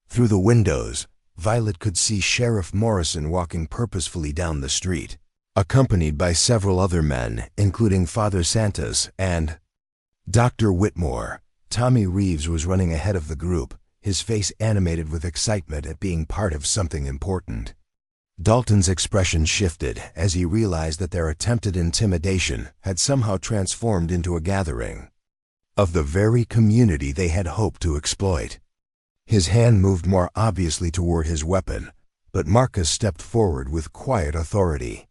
Through the windows, Violet could see Sheriff Morrison walking purposefully down the street, accompanied by several other men, including Father Santos and Dr. Whitmore. Tommy Reeves was running ahead of the group, his face animated with excitement at being part of something important. Dalton's expression shifted as he realized that their attempted intimidation had somehow transformed into a gathering of the very community they had hoped to exploit. His hand moved more obviously toward his weapon, but Marcus stepped forward with quiet authority.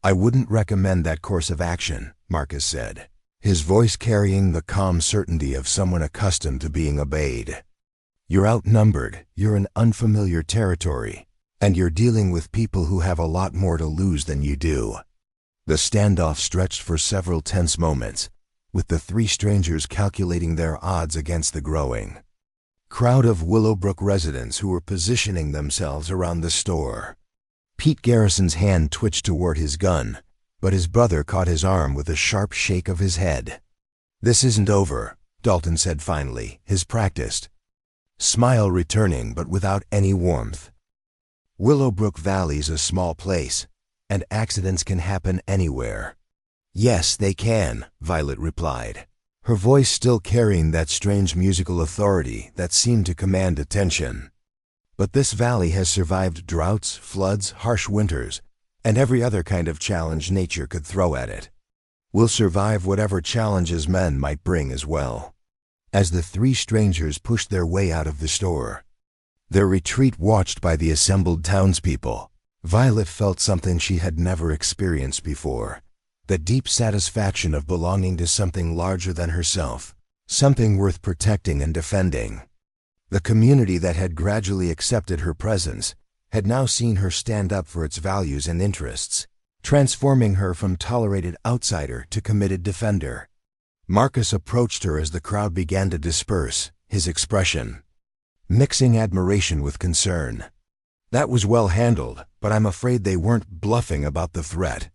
"I wouldn't recommend that course of action," Marcus said, his voice carrying the calm certainty of someone accustomed to being obeyed. "You're outnumbered, you're in unfamiliar territory, and you're dealing with people who have a lot more to lose than you do." The standoff stretched for several tense moments, with the three strangers calculating their odds against the growing crowd of Willowbrook residents who were positioning themselves around the store. Pete Garrison's hand twitched toward his gun, but his brother caught his arm with a sharp shake of his head. "This isn't over," Dalton said finally, his practiced smile returning but without any warmth. "Willowbrook Valley's a small place, and accidents can happen anywhere." "Yes, they can," Violet replied, her voice still carrying that strange musical authority that seemed to command attention. "But this valley has survived droughts, floods, harsh winters, and every other kind of challenge nature could throw at it. We'll survive whatever challenges men might bring as well." As the three strangers pushed their way out of the store, their retreat watched by the assembled townspeople, Violet felt something she had never experienced before. The deep satisfaction of belonging to something larger than herself, something worth protecting and defending. The community that had gradually accepted her presence had now seen her stand up for its values and interests, transforming her from tolerated outsider to committed defender. Marcus approached her as the crowd began to disperse, his expression mixing admiration with concern. "That was well handled, but I'm afraid they weren't bluffing about the threat."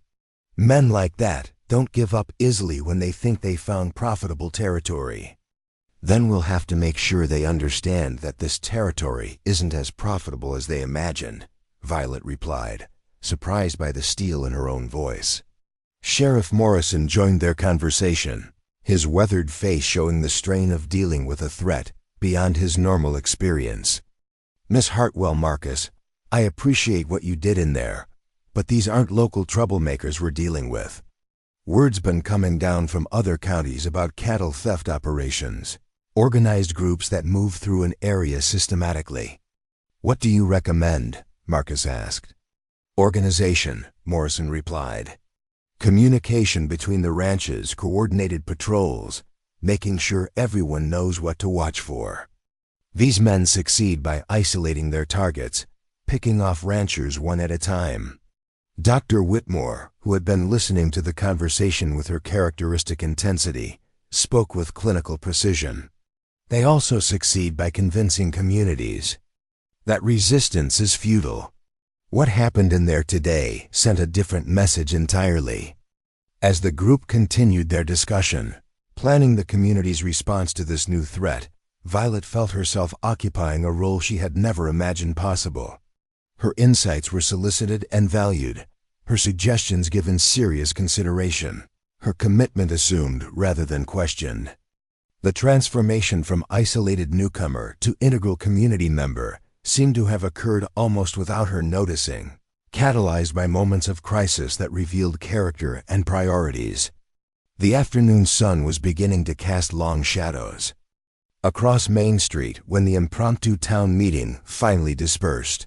"Men like that," Don't give up easily when they think they found profitable territory. Then we'll have to make sure they understand that this territory isn't as profitable as they imagined, Violet replied, surprised by the steel in her own voice. Sheriff Morrison joined their conversation, his weathered face showing the strain of dealing with a threat beyond his normal experience. Miss Hartwell, Marcus, I appreciate what you did in there, but these aren't local troublemakers we're dealing with. Word's been coming down from other counties about cattle theft operations, organized groups that move through an area systematically. What do you recommend? Marcus asked. Organization, Morrison replied. Communication between the ranches, coordinated patrols, making sure everyone knows what to watch for. These men succeed by isolating their targets, picking off ranchers one at a time. Dr. Whitmore, who had been listening to the conversation with her characteristic intensity, spoke with clinical precision. They also succeed by convincing communities that resistance is futile. What happened in there today sent a different message entirely. As the group continued their discussion, planning the community's response to this new threat, Violet felt herself occupying a role she had never imagined possible. Her insights were solicited and valued, her suggestions given serious consideration, her commitment assumed rather than questioned. The transformation from isolated newcomer to integral community member seemed to have occurred almost without her noticing, catalyzed by moments of crisis that revealed character and priorities. The afternoon sun was beginning to cast long shadows across Main Street when the impromptu town meeting finally dispersed.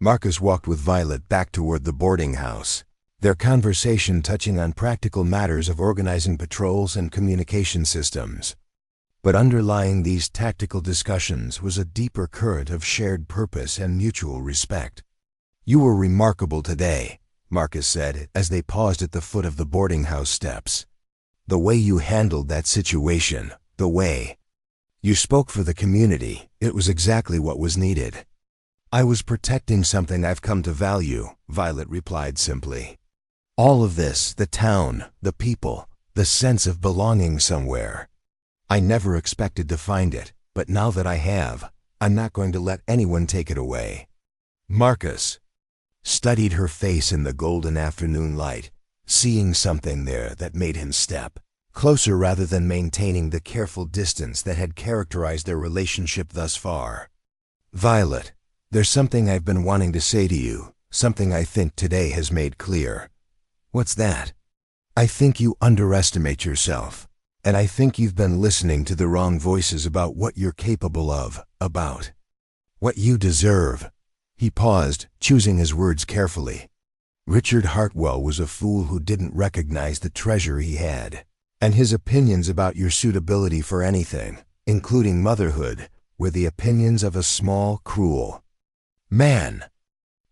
Marcus walked with Violet back toward the boarding house, their conversation touching on practical matters of organizing patrols and communication systems. But underlying these tactical discussions was a deeper current of shared purpose and mutual respect. You were remarkable today, Marcus said as they paused at the foot of the boarding house steps. The way you handled that situation, the way you spoke for the community, it was exactly what was needed. I was protecting something I've come to value, Violet replied simply. All of this, the town, the people, the sense of belonging somewhere. I never expected to find it, but now that I have, I'm not going to let anyone take it away. Marcus studied her face in the golden afternoon light, seeing something there that made him step closer rather than maintaining the careful distance that had characterized their relationship thus far. Violet, there's something I've been wanting to say to you, something I think today has made clear. What's that? I think you underestimate yourself. And I think you've been listening to the wrong voices about what you're capable of, about what you deserve. He paused, choosing his words carefully. Richard Hartwell was a fool who didn't recognize the treasure he had, and his opinions about your suitability for anything, including motherhood, were the opinions of a small, cruel man.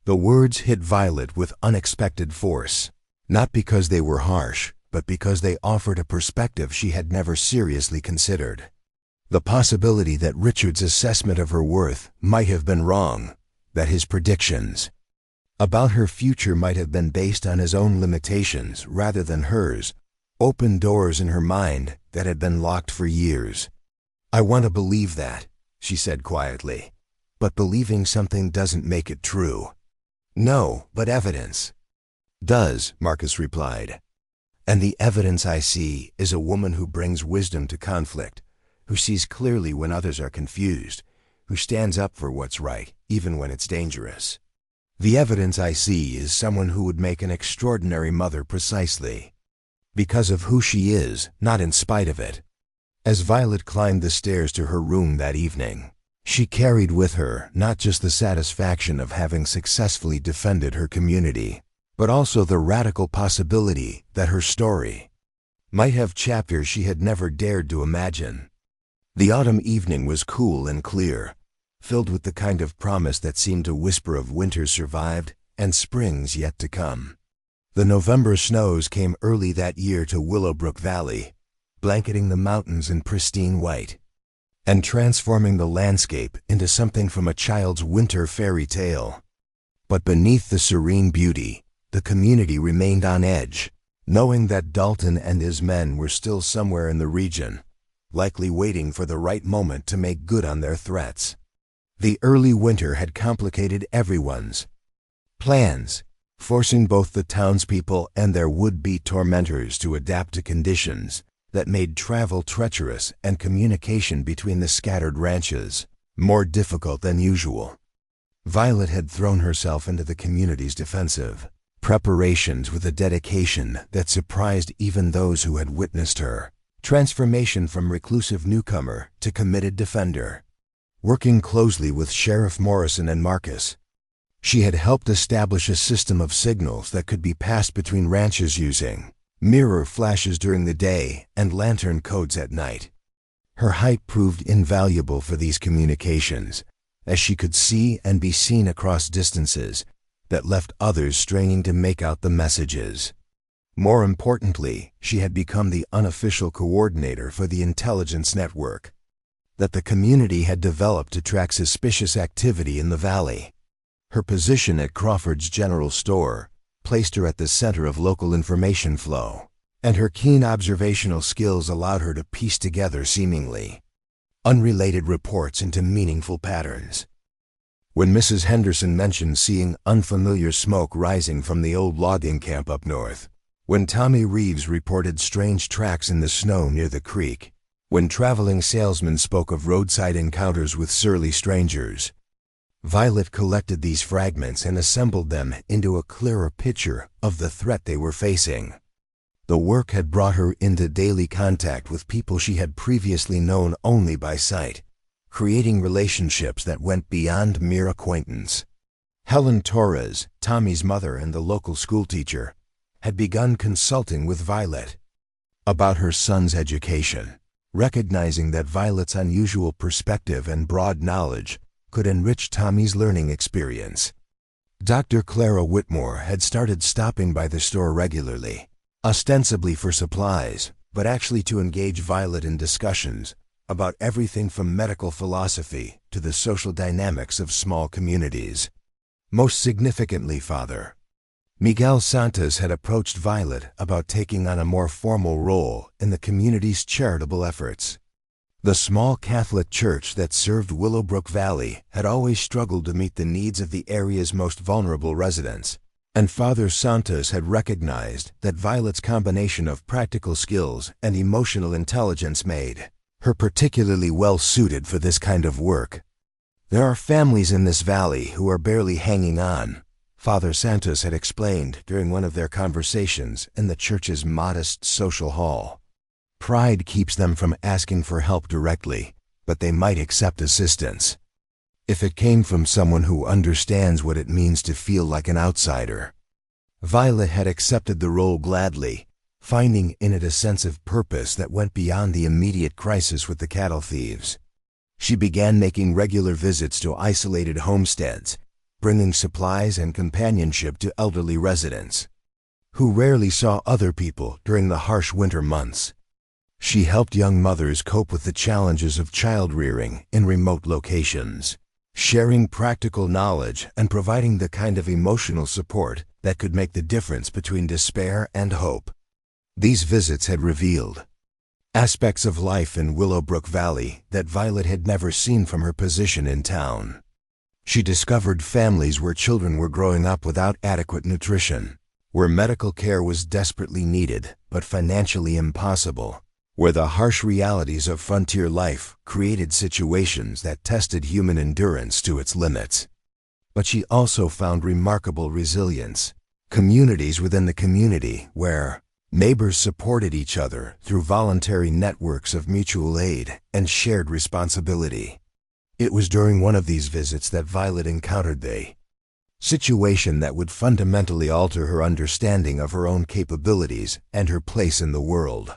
The words hit Violet with unexpected force, not because they were harsh, but because they offered a perspective she had never seriously considered. The possibility that Richard's assessment of her worth might have been wrong, that his predictions about her future might have been based on his own limitations rather than hers, opened doors in her mind that had been locked for years. I want to believe that, she said quietly, but believing something doesn't make it true. No, but evidence does, Marcus replied. And the evidence I see is a woman who brings wisdom to conflict, who sees clearly when others are confused, who stands up for what's right, even when it's dangerous. The evidence I see is someone who would make an extraordinary mother precisely because of who she is, not in spite of it. As Violet climbed the stairs to her room that evening, she carried with her not just the satisfaction of having successfully defended her community, but also the radical possibility that her story might have chapters she had never dared to imagine. The autumn evening was cool and clear, filled with the kind of promise that seemed to whisper of winters survived and springs yet to come. The November snows came early that year to Willowbrook Valley, blanketing the mountains in pristine white, and transforming the landscape into something from a child's winter fairy tale. But beneath the serene beauty, the community remained on edge, knowing that Dalton and his men were still somewhere in the region, likely waiting for the right moment to make good on their threats. The early winter had complicated everyone's plans, forcing both the townspeople and their would-be tormentors to adapt to conditions that made travel treacherous and communication between the scattered ranches more difficult than usual. Violet had thrown herself into the community's defensive preparations with a dedication that surprised even those who had witnessed her transformation from reclusive newcomer to committed defender. Working closely with Sheriff Morrison and Marcus, she had helped establish a system of signals that could be passed between ranches using mirror flashes during the day and lantern codes at night. Her height proved invaluable for these communications, as she could see and be seen across distances that left others straining to make out the messages. More importantly, she had become the unofficial coordinator for the intelligence network that the community had developed to track suspicious activity in the valley. Her position at Crawford's General Store placed her at the center of local information flow, and her keen observational skills allowed her to piece together seemingly unrelated reports into meaningful patterns. When Mrs. Henderson mentioned seeing unfamiliar smoke rising from the old logging camp up north, when Tommy Reeves reported strange tracks in the snow near the creek, when traveling salesmen spoke of roadside encounters with surly strangers, Violet collected these fragments and assembled them into a clearer picture of the threat they were facing. The work had brought her into daily contact with people she had previously known only by sight, creating relationships that went beyond mere acquaintance. Helen Torres, Tommy's mother and the local schoolteacher, had begun consulting with Violet about her son's education, recognizing that Violet's unusual perspective and broad knowledge could enrich Tommy's learning experience. Dr. Clara Whitmore had started stopping by the store regularly, ostensibly for supplies, but actually to engage Violet in discussions about everything from medical philosophy to the social dynamics of small communities. Most significantly, Father Miguel Santos had approached Violet about taking on a more formal role in the community's charitable efforts. The small Catholic church that served Willowbrook Valley had always struggled to meet the needs of the area's most vulnerable residents, and Father Santos had recognized that Violet's combination of practical skills and emotional intelligence made her particularly well suited for this kind of work. There are families in this valley who are barely hanging on, Father Santos had explained during one of their conversations in the church's modest social hall. Pride keeps them from asking for help directly, but they might accept assistance if it came from someone who understands what it means to feel like an outsider. Violet had accepted the role gladly, finding in it a sense of purpose that went beyond the immediate crisis with the cattle thieves. She began making regular visits to isolated homesteads, bringing supplies and companionship to elderly residents who rarely saw other people during the harsh winter months. She helped young mothers cope with the challenges of child-rearing in remote locations, sharing practical knowledge and providing the kind of emotional support that could make the difference between despair and hope. These visits had revealed aspects of life in Willowbrook Valley that Violet had never seen from her position in town. She discovered families where children were growing up without adequate nutrition, where medical care was desperately needed but financially impossible, where the harsh realities of frontier life created situations that tested human endurance to its limits. But she also found remarkable resilience, communities within the community where neighbors supported each other through voluntary networks of mutual aid and shared responsibility. It was during one of these visits that Violet encountered the situation that would fundamentally alter her understanding of her own capabilities and her place in the world.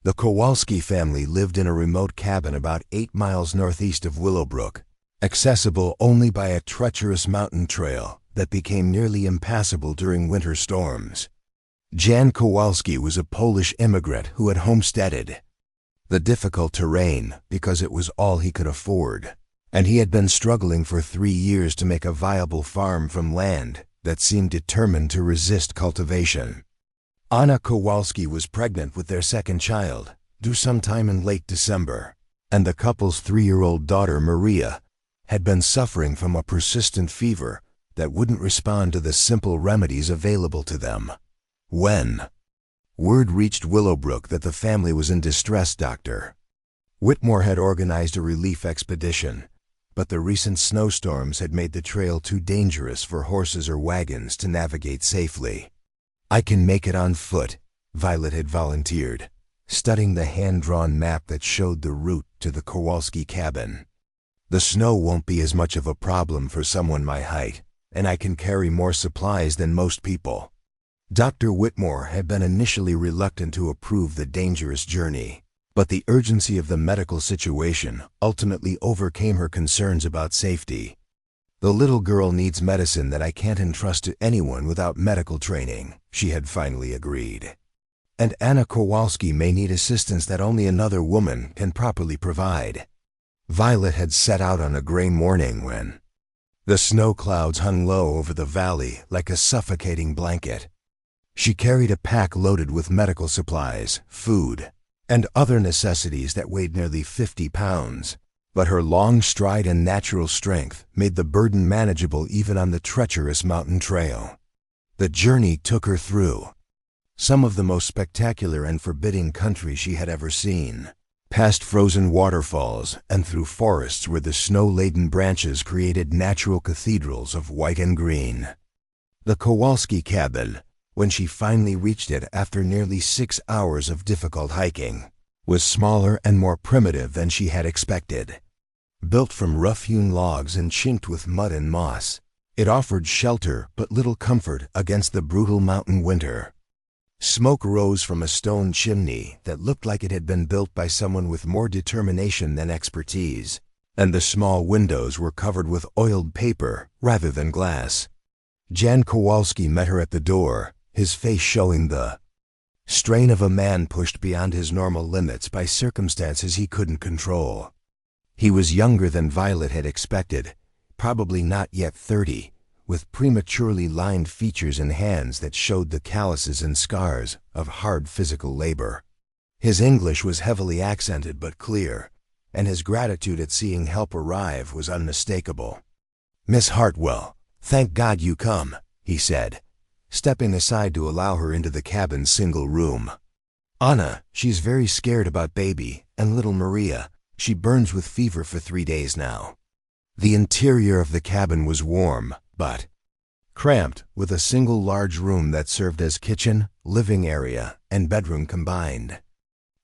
The Kowalski family lived in a remote cabin about 8 miles northeast of Willowbrook, accessible only by a treacherous mountain trail that became nearly impassable during winter storms. Jan Kowalski was a Polish immigrant who had homesteaded the difficult terrain because it was all he could afford, and he had been struggling for 3 years to make a viable farm from land that seemed determined to resist cultivation. Anna Kowalski was pregnant with their second child, due sometime in late December, and the couple's 3-year-old daughter, Maria, had been suffering from a persistent fever that wouldn't respond to the simple remedies available to them. When word reached Willowbrook that the family was in distress, Dr. Whitmore had organized a relief expedition, but the recent snowstorms had made the trail too dangerous for horses or wagons to navigate safely. "I can make it on foot," Violet had volunteered, studying the hand-drawn map that showed the route to the Kowalski cabin. "The snow won't be as much of a problem for someone my height, and I can carry more supplies than most people." Dr. Whitmore had been initially reluctant to approve the dangerous journey, but the urgency of the medical situation ultimately overcame her concerns about safety. "The little girl needs medicine that I can't entrust to anyone without medical training," she had finally agreed. "And Anna Kowalski may need assistance that only another woman can properly provide." Violet had set out on a gray morning when the snow clouds hung low over the valley like a suffocating blanket. She carried a pack loaded with medical supplies, food, and other necessities that weighed nearly 50 pounds. But her long stride and natural strength made the burden manageable even on the treacherous mountain trail. The journey took her through some of the most spectacular and forbidding country she had ever seen, past frozen waterfalls and through forests where the snow-laden branches created natural cathedrals of white and green. The Kowalski cabin, when she finally reached it after nearly 6 hours of difficult hiking, was smaller and more primitive than she had expected. Built from rough-hewn logs and chinked with mud and moss, it offered shelter but little comfort against the brutal mountain winter. Smoke rose from a stone chimney that looked like it had been built by someone with more determination than expertise, and the small windows were covered with oiled paper rather than glass. Jan Kowalski met her at the door, his face showing the strain of a man pushed beyond his normal limits by circumstances he couldn't control. He was younger than Violet had expected, probably not yet 30, with prematurely lined features and hands that showed the calluses and scars of hard physical labor. His English was heavily accented but clear, and his gratitude at seeing help arrive was unmistakable. "Miss Hartwell, thank God you come," he said, stepping aside to allow her into the cabin's single room. "Anna, she's very scared about baby, and little Maria. She burns with fever for 3 days now." The interior of the cabin was warm, but cramped, with a single large room that served as kitchen, living area, and bedroom combined.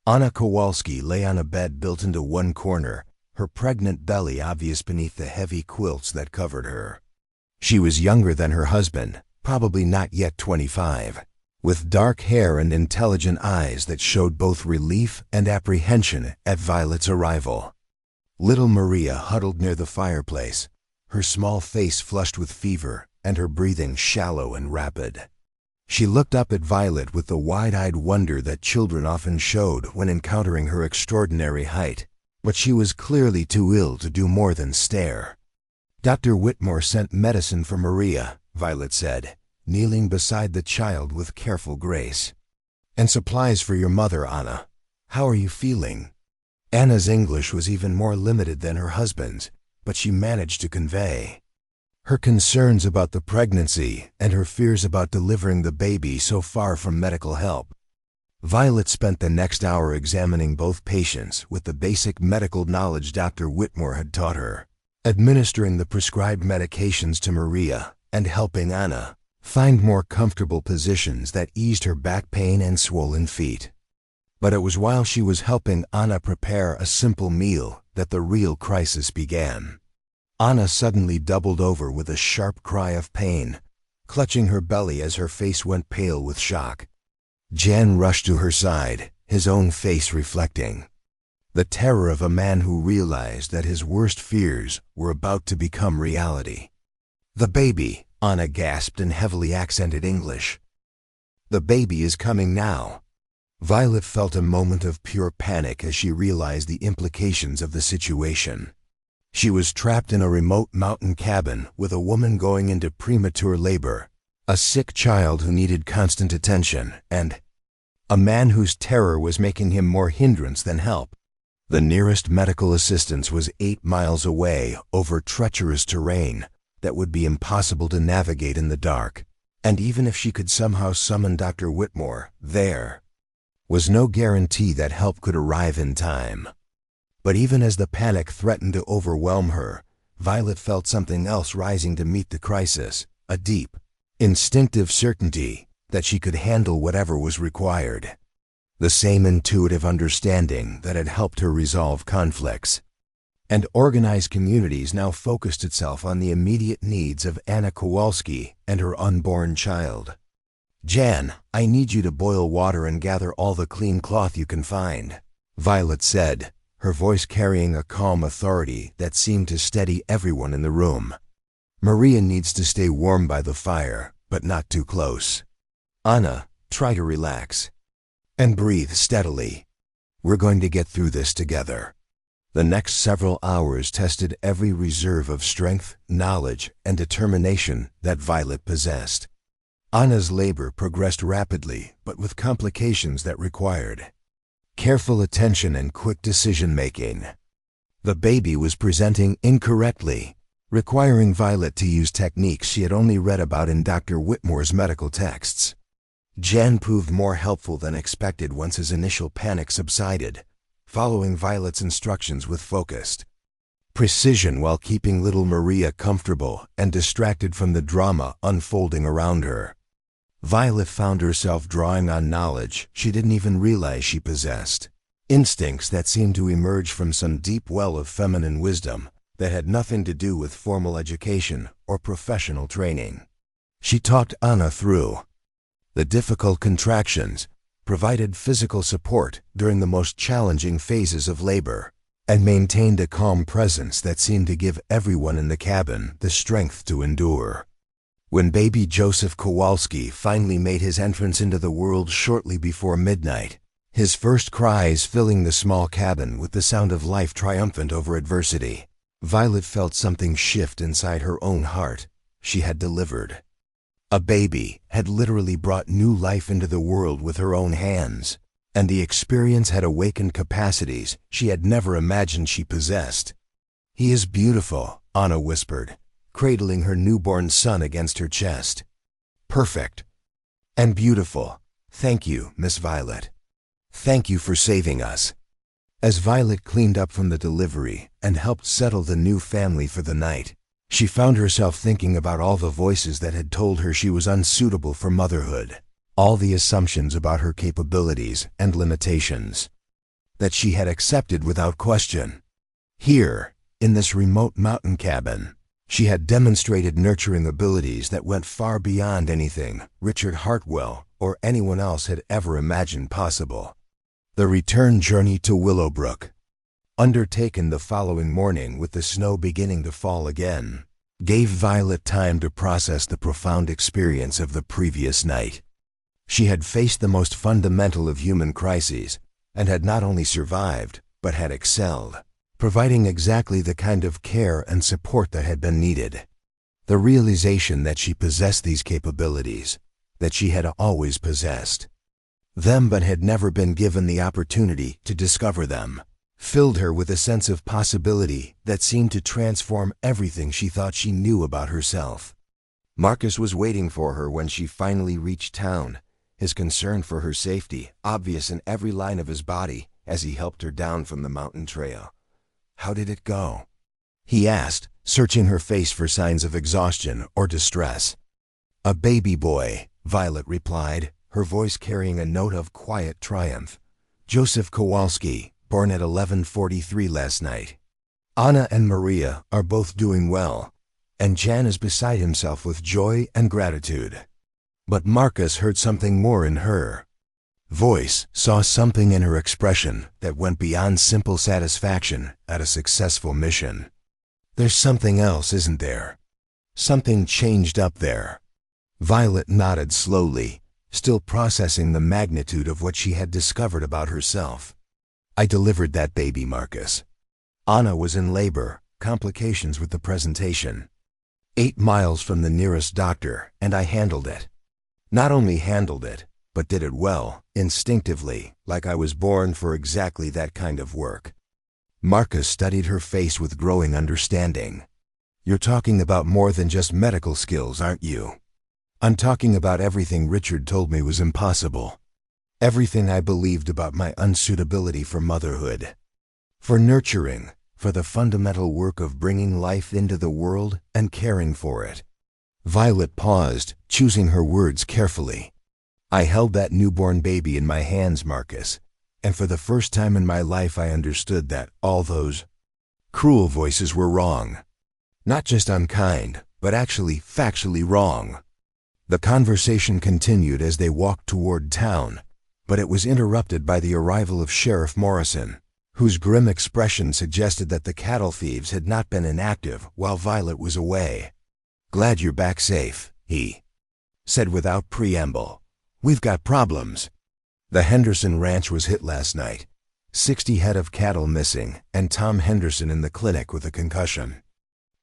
Anna Kowalski lay on a bed built into one corner, her pregnant belly obvious beneath the heavy quilts that covered her. She was younger than her husband, probably not yet 25, with dark hair and intelligent eyes that showed both relief and apprehension at Violet's arrival. Little Maria huddled near the fireplace, her small face flushed with fever and her breathing shallow and rapid. She looked up at Violet with the wide-eyed wonder that children often showed when encountering her extraordinary height, but she was clearly too ill to do more than stare. "Dr. Whitmore sent medicine for Maria," Violet said, kneeling beside the child with careful grace. "And supplies for your mother, Anna. How are you feeling?" Anna's English was even more limited than her husband's, but she managed to convey her concerns about the pregnancy and her fears about delivering the baby so far from medical help. Violet spent the next hour examining both patients with the basic medical knowledge Dr. Whitmore had taught her, administering the prescribed medications to Maria and helping Anna find more comfortable positions that eased her back pain and swollen feet. But it was while she was helping Anna prepare a simple meal that the real crisis began. Anna suddenly doubled over with a sharp cry of pain, clutching her belly as her face went pale with shock. Jan rushed to her side, his own face reflecting the terror of a man who realized that his worst fears were about to become reality. "The baby," Anna gasped in heavily accented English. "The baby is coming now." Violet felt a moment of pure panic as she realized the implications of the situation. She was trapped in a remote mountain cabin with a woman going into premature labor, a sick child who needed constant attention, and a man whose terror was making him more hindrance than help. The nearest medical assistance was 8 miles away over treacherous terrain that would be impossible to navigate in the dark. And even if she could somehow summon Dr. Whitmore, there was no guarantee that help could arrive in time. But even as the panic threatened to overwhelm her, Violet felt something else rising to meet the crisis, a deep, instinctive certainty that she could handle whatever was required. The same intuitive understanding that had helped her resolve conflicts and organize communities now focused itself on the immediate needs of Anna Kowalski and her unborn child. "Jan, I need you to boil water and gather all the clean cloth you can find," Violet said, her voice carrying a calm authority that seemed to steady everyone in the room. "Maria needs to stay warm by the fire, but not too close. Anna, try to relax and breathe steadily. We're going to get through this together." The next several hours tested every reserve of strength, knowledge, and determination that Violet possessed. Anna's labor progressed rapidly, but with complications that required careful attention and quick decision-making. The baby was presenting incorrectly, requiring Violet to use techniques she had only read about in Dr. Whitmore's medical texts. Jan proved more helpful than expected once his initial panic subsided, following Violet's instructions with focused precision while keeping little Maria comfortable and distracted from the drama unfolding around her. Violet found herself drawing on knowledge she didn't even realize she possessed, instincts that seemed to emerge from some deep well of feminine wisdom that had nothing to do with formal education or professional training. She talked Anna through the difficult contractions, provided physical support during the most challenging phases of labor, and maintained a calm presence that seemed to give everyone in the cabin the strength to endure. When baby Joseph Kowalski finally made his entrance into the world shortly before midnight, his first cries filling the small cabin with the sound of life triumphant over adversity, Violet felt something shift inside her own heart. She had delivered. A baby had literally brought new life into the world with her own hands, and the experience had awakened capacities she had never imagined she possessed. "He is beautiful," Anna whispered, cradling her newborn son against her chest. "Perfect and beautiful. Thank you, Miss Violet. Thank you for saving us." As Violet cleaned up from the delivery and helped settle the new family for the night, she found herself thinking about all the voices that had told her she was unsuitable for motherhood, all the assumptions about her capabilities and limitations that she had accepted without question. Here, in this remote mountain cabin, she had demonstrated nurturing abilities that went far beyond anything Richard Hartwell or anyone else had ever imagined possible. The return journey to Willowbrook, undertaken the following morning with the snow beginning to fall again, gave Violet time to process the profound experience of the previous night. She had faced the most fundamental of human crises and had not only survived, but had excelled, providing exactly the kind of care and support that had been needed. The realization that she possessed these capabilities, that she had always possessed them but had never been given the opportunity to discover them, filled her with a sense of possibility that seemed to transform everything she thought she knew about herself. Marcus was waiting for her when she finally reached town, his concern for her safety obvious in every line of his body as he helped her down from the mountain trail. "How did it go?" he asked, searching her face for signs of exhaustion or distress. "A baby boy," Violet replied, her voice carrying a note of quiet triumph. "Joseph Kowalski, born at 11:43 last night. Anna and Maria are both doing well, and Jan is beside himself with joy and gratitude." But Marcus heard something more in her voice, saw something in her expression that went beyond simple satisfaction at a successful mission. "There's something else, isn't there? Something changed up there." Violet nodded slowly, still processing the magnitude of what she had discovered about herself. "I delivered that baby, Marcus. Anna was in labor, complications with the presentation. 8 miles from the nearest doctor, and I handled it. Not only handled it, but did it well, instinctively, like I was born for exactly that kind of work. Marcus studied her face with growing understanding. You're talking about more than just medical skills, aren't you? I'm talking about everything Richard told me was impossible. Everything I believed about my unsuitability for motherhood. For nurturing, for the fundamental work of bringing life into the world and caring for it. Violet paused, choosing her words carefully. I held that newborn baby in my hands, Marcus, and for the first time in my life I understood that all those cruel voices were wrong. Not just unkind, but actually factually wrong. The conversation continued as they walked toward town, but it was interrupted by the arrival of Sheriff Morrison, whose grim expression suggested that the cattle thieves had not been inactive while Violet was away. "Glad you're back safe," he said without preamble. "We've got problems." The Henderson ranch was hit last night. 60 head of cattle missing, and Tom Henderson in the clinic with a concussion.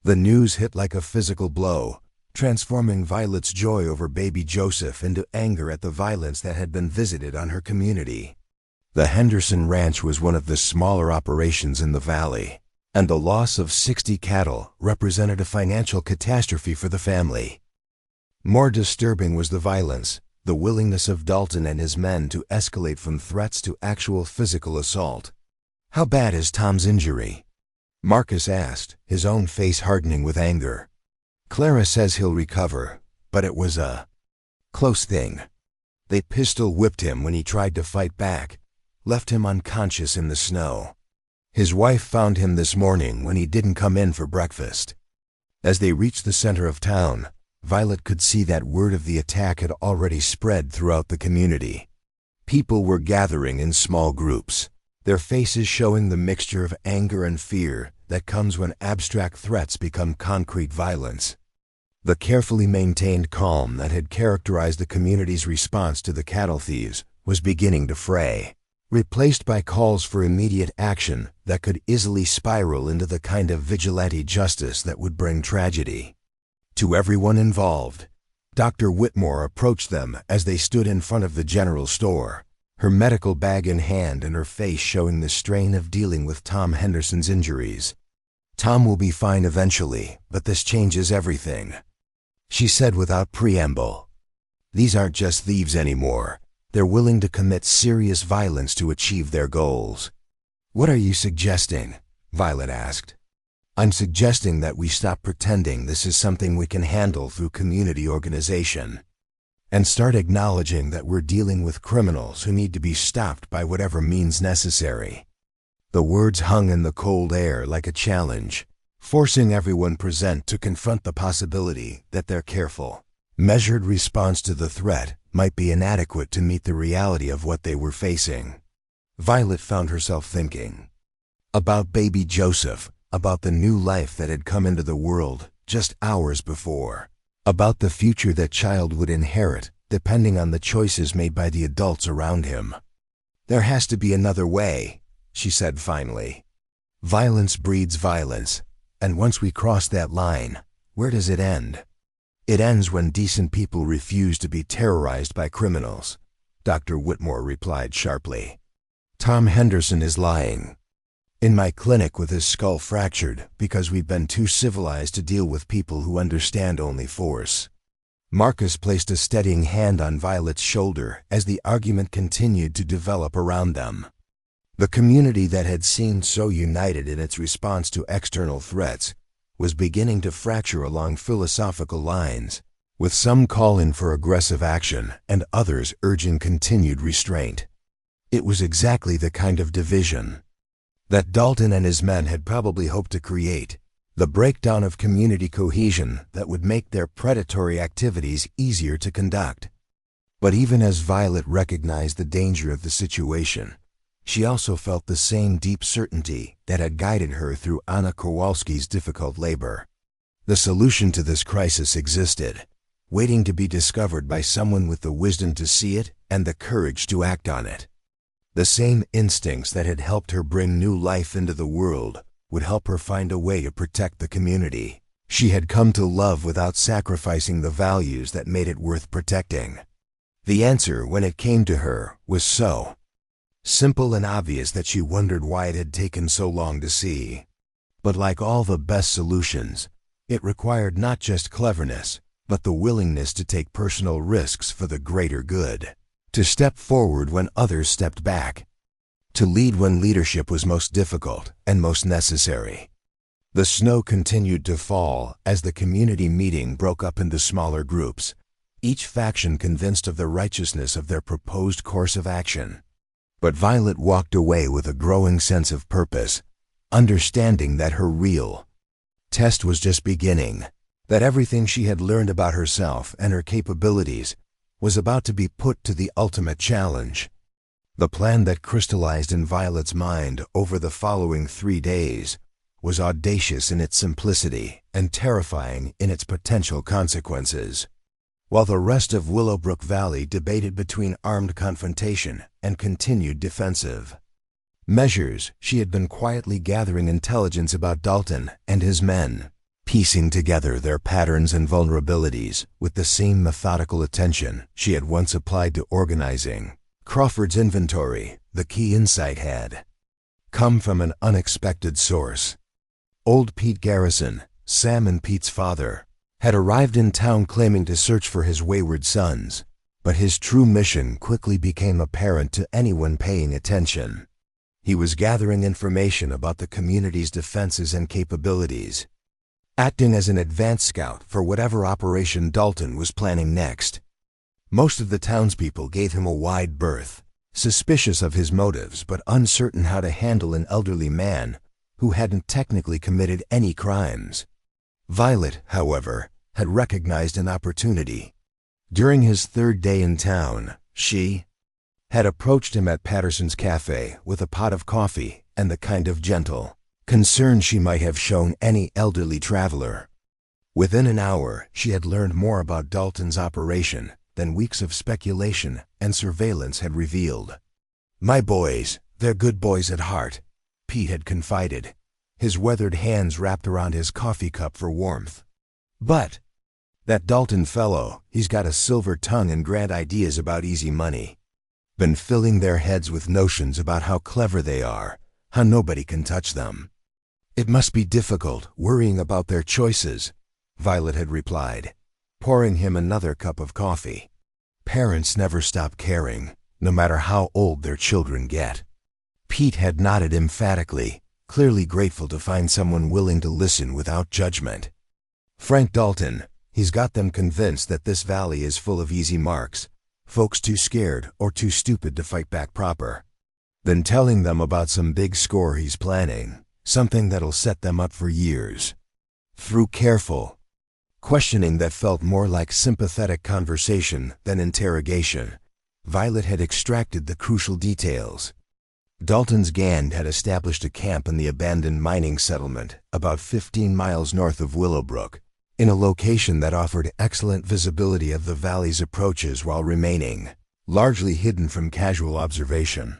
The news hit like a physical blow, transforming Violet's joy over baby Joseph into anger at the violence that had been visited on her community. The Henderson ranch was one of the smaller operations in the valley, and the loss of 60 cattle represented a financial catastrophe for the family. More disturbing was the violence, the willingness of Dalton and his men to escalate from threats to actual physical assault. "How bad is Tom's injury?" Marcus asked, his own face hardening with anger. "Clara says he'll recover, but it was a close thing. They pistol whipped him when he tried to fight back, left him unconscious in the snow. His wife found him this morning when he didn't come in for breakfast." As they reached the center of town, Violet could see that word of the attack had already spread throughout the community. People were gathering in small groups, their faces showing the mixture of anger and fear that comes when abstract threats become concrete violence. The carefully maintained calm that had characterized the community's response to the cattle thieves was beginning to fray, replaced by calls for immediate action that could easily spiral into the kind of vigilante justice that would bring tragedy. To everyone involved, Dr. Whitmore approached them as they stood in front of the general store, her medical bag in hand and her face showing the strain of dealing with Tom Henderson's injuries. "Tom will be fine eventually, but this changes everything," she said without preamble. "These aren't just thieves anymore. They're willing to commit serious violence to achieve their goals." "What are you suggesting?" Violet asked. "I'm suggesting that we stop pretending this is something we can handle through community organization, and start acknowledging that we're dealing with criminals who need to be stopped by whatever means necessary." The words hung in the cold air like a challenge, forcing everyone present to confront the possibility that their careful, measured response to the threat might be inadequate to meet the reality of what they were facing. Violet found herself thinking about baby Joseph, about the new life that had come into the world just hours before, about the future that child would inherit depending on the choices made by the adults around him. "There has to be another way," she said finally. "Violence breeds violence, and once we cross that line, where does it end?" "It ends when decent people refuse to be terrorized by criminals," Dr. Whitmore replied sharply. "Tom Henderson is lying in my clinic with his skull fractured because we've been too civilized to deal with people who understand only force." Marcus placed a steadying hand on Violet's shoulder as the argument continued to develop around them. The community that had seemed so united in its response to external threats was beginning to fracture along philosophical lines, with some calling for aggressive action and others urging continued restraint. It was exactly the kind of division that Dalton and his men had probably hoped to create, the breakdown of community cohesion that would make their predatory activities easier to conduct. But even as Violet recognized the danger of the situation, she also felt the same deep certainty that had guided her through Anna Kowalski's difficult labor. The solution to this crisis existed, waiting to be discovered by someone with the wisdom to see it and the courage to act on it. The same instincts that had helped her bring new life into the world would help her find a way to protect the community, She had come to love without sacrificing the values that made it worth protecting. The answer, when it came to her, was so simple and obvious that she wondered why it had taken so long to see. But like all the best solutions, it required not just cleverness, but the willingness to take personal risks for the greater good, to step forward when others stepped back, to lead when leadership was most difficult and most necessary. The snow continued to fall as the community meeting broke up into smaller groups, each faction convinced of the righteousness of their proposed course of action. But Violet walked away with a growing sense of purpose, understanding that her real test was just beginning, that everything she had learned about herself and her capabilities was about to be put to the ultimate challenge. The plan that crystallized in Violet's mind over the following 3 days was audacious in its simplicity and terrifying in its potential consequences. While the rest of Willowbrook Valley debated between armed confrontation and continued defensive measures, she had been quietly gathering intelligence about Dalton and his men, piecing together their patterns and vulnerabilities with the same methodical attention she had once applied to organizing Crawford's inventory. The key insight had come from an unexpected source. Old Pete Garrison, Sam and Pete's father, had arrived in town claiming to search for his wayward sons, but his true mission quickly became apparent to anyone paying attention. He was gathering information about the community's defenses and capabilities, acting as an advance scout for whatever operation Dalton was planning next. Most of the townspeople gave him a wide berth, suspicious of his motives but uncertain how to handle an elderly man who hadn't technically committed any crimes. Violet, however, had recognized an opportunity. During his 3rd day in town, she had approached him at Patterson's Café with a pot of coffee and the kind of gentle concern she might have shown any elderly traveler. Within an hour, she had learned more about Dalton's operation than weeks of speculation and surveillance had revealed. "My boys, they're good boys at heart," Pete had confided, his weathered hands wrapped around his coffee cup for warmth. "But that Dalton fellow, he's got a silver tongue and grand ideas about easy money. Been filling their heads with notions about how clever they are, how nobody can touch them. It must be difficult worrying about their choices," Violet had replied, pouring him another cup of coffee. "Parents never stop caring, no matter how old their children get." Pete had nodded emphatically, clearly grateful to find someone willing to listen without judgment. "Frank Dalton, he's got them convinced that this valley is full of easy marks, folks too scared or too stupid to fight back proper. Then telling them about some big score he's planning, something that'll set them up for years." Through careful questioning that felt more like sympathetic conversation than interrogation, Violet had extracted the crucial details. Dalton's gang had established a camp in the abandoned mining settlement about 15 miles north of Willowbrook, in a location that offered excellent visibility of the valley's approaches while remaining largely hidden from casual observation.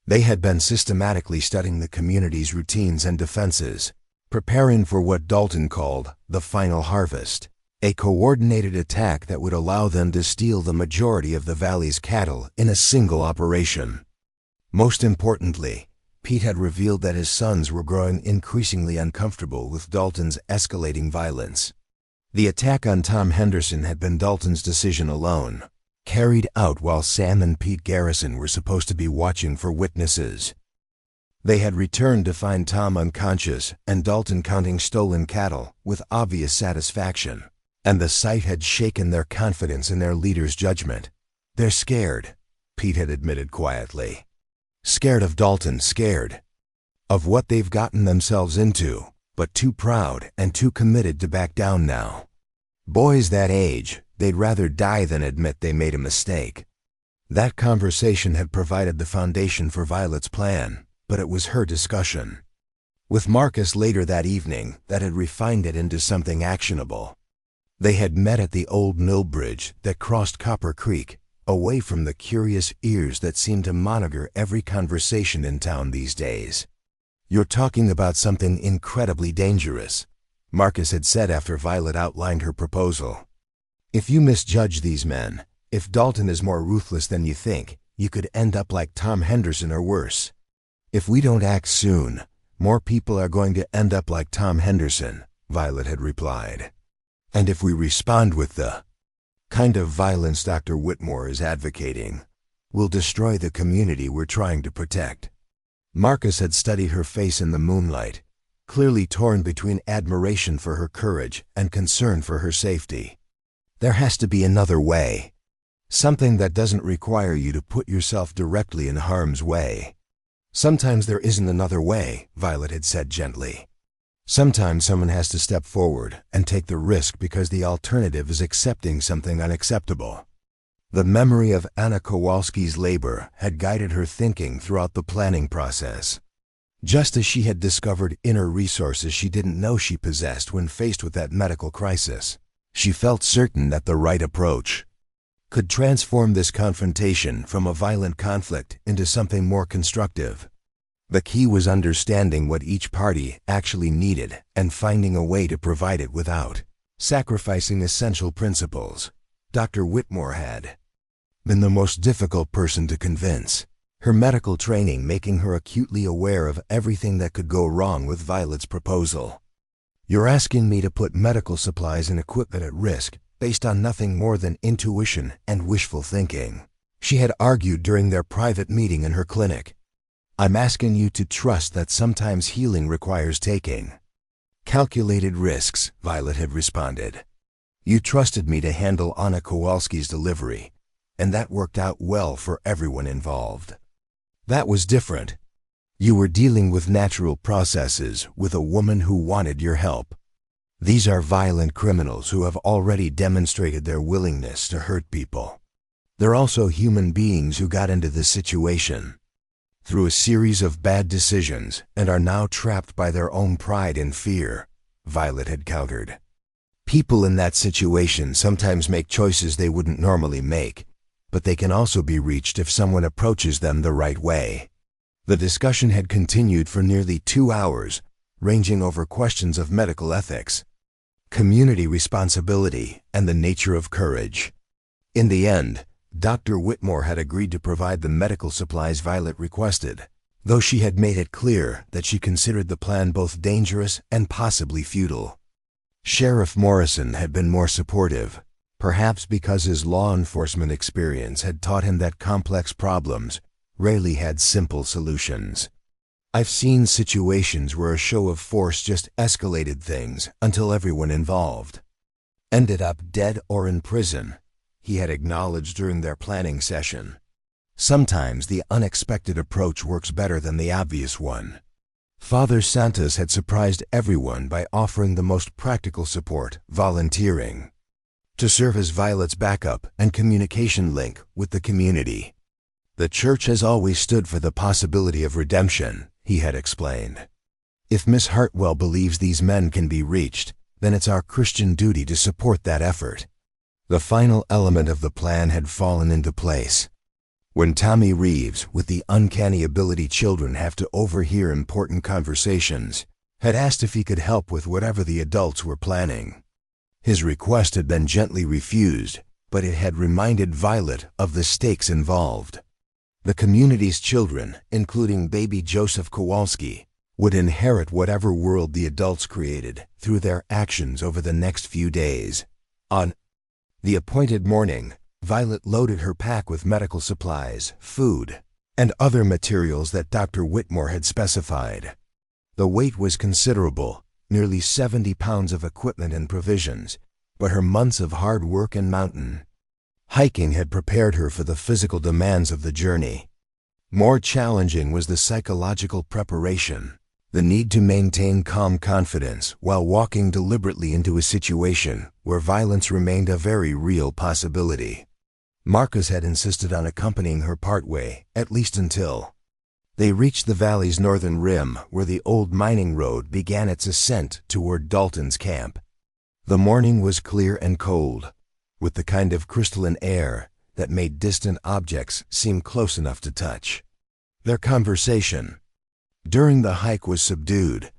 They had been systematically studying the community's routines and defenses, preparing for what Dalton called the final harvest, a coordinated attack that would allow them to steal the majority of the valley's cattle in a single operation. Most importantly, Pete had revealed that his sons were growing increasingly uncomfortable with Dalton's escalating violence. The attack on Tom Henderson had been Dalton's decision alone, carried out while Sam and Pete Garrison were supposed to be watching for witnesses. They had returned to find Tom unconscious and Dalton counting stolen cattle with obvious satisfaction, and the sight had shaken their confidence in their leader's judgment. "They're scared," Pete had admitted quietly. "Scared of Dalton, scared of what they've gotten themselves into, but too proud and too committed to back down now. Boys that age, they'd rather die than admit they made a mistake." That conversation had provided the foundation for Violet's plan, but it was her discussion with Marcus later that evening that had refined it into something actionable. They had met at the old mill bridge that crossed Copper Creek, away from the curious ears that seemed to monitor every conversation in town these days. "You're talking about something incredibly dangerous," Marcus had said after Violet outlined her proposal. If you misjudge these men, if Dalton is more ruthless than you think, you could end up like Tom Henderson or worse. If we don't act soon, more people are going to end up like Tom Henderson, Violet had replied. And if we respond with the kind of violence Dr. Whitmore is advocating, we'll destroy the community we're trying to protect. Marcus had studied her face in the moonlight, clearly torn between admiration for her courage and concern for her safety. There has to be another way. Something that doesn't require you to put yourself directly in harm's way. Sometimes there isn't another way, Violet had said gently. Sometimes someone has to step forward and take the risk because the alternative is accepting something unacceptable. The memory of Anna Kowalski's labor had guided her thinking throughout the planning process. Just as she had discovered inner resources she didn't know she possessed when faced with that medical crisis, she felt certain that the right approach could transform this confrontation from a violent conflict into something more constructive. The key was understanding what each party actually needed and finding a way to provide it without sacrificing essential principles. Dr. Whitmore had been the most difficult person to convince, her medical training making her acutely aware of everything that could go wrong with Violet's proposal. You're asking me to put medical supplies and equipment at risk based on nothing more than intuition and wishful thinking, she had argued during their private meeting in her clinic. I'm asking you to trust that sometimes healing requires taking calculated risks, Violet had responded. You trusted me to handle Anna Kowalski's delivery, and that worked out well for everyone involved. That was different. You were dealing with natural processes with a woman who wanted your help. These are violent criminals who have already demonstrated their willingness to hurt people. They're also human beings who got into this situation through a series of bad decisions and are now trapped by their own pride and fear, Violet had countered. People in that situation sometimes make choices they wouldn't normally make, but they can also be reached if someone approaches them the right way. The discussion had continued for nearly 2 hours, ranging over questions of medical ethics, community responsibility, and the nature of courage. In the end, Dr. Whitmore had agreed to provide the medical supplies Violet requested, though she had made it clear that she considered the plan both dangerous and possibly futile. Sheriff Morrison had been more supportive, perhaps because his law enforcement experience had taught him that complex problems rarely had simple solutions. I've seen situations where a show of force just escalated things until everyone involved ended up dead or in prison, he had acknowledged during their planning session. Sometimes the unexpected approach works better than the obvious one. Father Santos had surprised everyone by offering the most practical support, volunteering to serve as Violet's backup and communication link with the community. The church has always stood for the possibility of redemption, he had explained. If Miss Hartwell believes these men can be reached, then it's our Christian duty to support that effort. The final element of the plan had fallen into place. When Tommy Reeves, with the uncanny ability children have to overhear important conversations, had asked if he could help with whatever the adults were planning. His request had been gently refused, but it had reminded Violet of the stakes involved. The community's children, including baby Joseph Kowalski, would inherit whatever world the adults created through their actions over the next few days. On the appointed morning, Violet loaded her pack with medical supplies, food, and other materials that Dr. Whitmore had specified. The weight was considerable, nearly 70 pounds of equipment and provisions, but her months of hard work and mountain hiking had prepared her for the physical demands of the journey. More challenging was the psychological preparation, the need to maintain calm confidence while walking deliberately into a situation where violence remained a very real possibility. Marcus had insisted on accompanying her partway, at least until they reached the valley's northern rim where the old mining road began its ascent toward Dalton's camp. The morning was clear and cold, with the kind of crystalline air that made distant objects seem close enough to touch. Their conversation during the hike was subdued,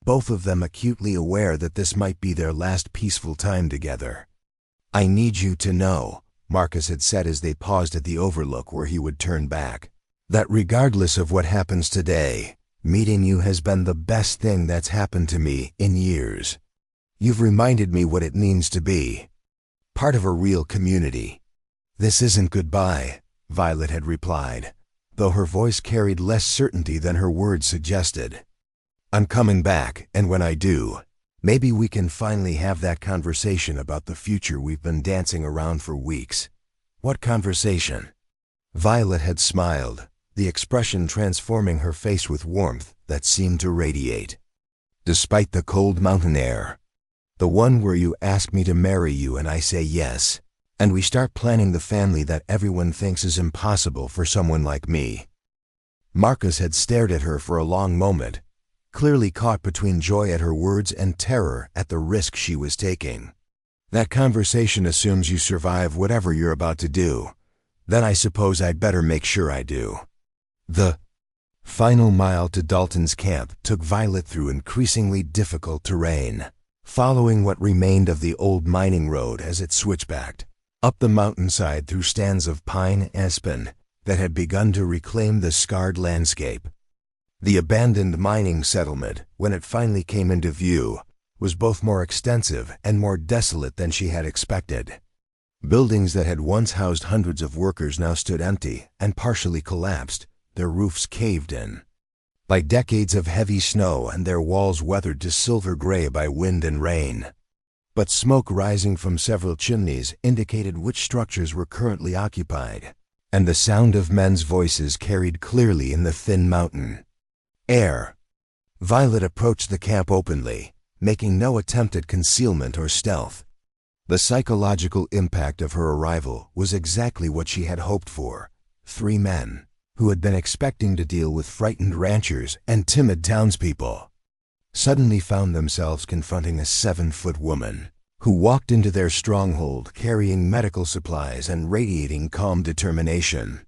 both of them acutely aware that this might be their last peaceful time together. "I need you to know," Marcus had said as they paused at the overlook where he would turn back, "that regardless of what happens today, meeting you has been the best thing that's happened to me in years. You've reminded me what it means to be part of a real community." "This isn't goodbye," Violet had replied, though her voice carried less certainty than her words suggested. "I'm coming back, and when I do, maybe we can finally have that conversation about the future we've been dancing around for weeks." "What conversation?" Violet had smiled, the expression transforming her face with warmth that seemed to radiate. "Despite the cold mountain air. The one where you ask me to marry you and I say yes, and we start planning the family that everyone thinks is impossible for someone like me." Marcus had stared at her for a long moment, clearly caught between joy at her words and terror at the risk she was taking. "That conversation assumes you survive whatever you're about to do. Then I suppose I'd better make sure I do." The final mile to Dalton's camp took Violet through increasingly difficult terrain, following what remained of the old mining road as it switchbacked up the mountainside through stands of pine aspen that had begun to reclaim the scarred landscape. The abandoned mining settlement, when it finally came into view, was both more extensive and more desolate than she had expected. Buildings that had once housed hundreds of workers now stood empty and partially collapsed, their roofs caved in by decades of heavy snow and their walls weathered to silver gray by wind and rain. But smoke rising from several chimneys indicated which structures were currently occupied, and the sound of men's voices carried clearly in the thin mountain air. Violet approached the camp openly, making no attempt at concealment or stealth. The psychological impact of her arrival was exactly what she had hoped for. 3 men, who had been expecting to deal with frightened ranchers and timid townspeople, suddenly found themselves confronting a 7-foot woman who walked into their stronghold carrying medical supplies and radiating calm determination.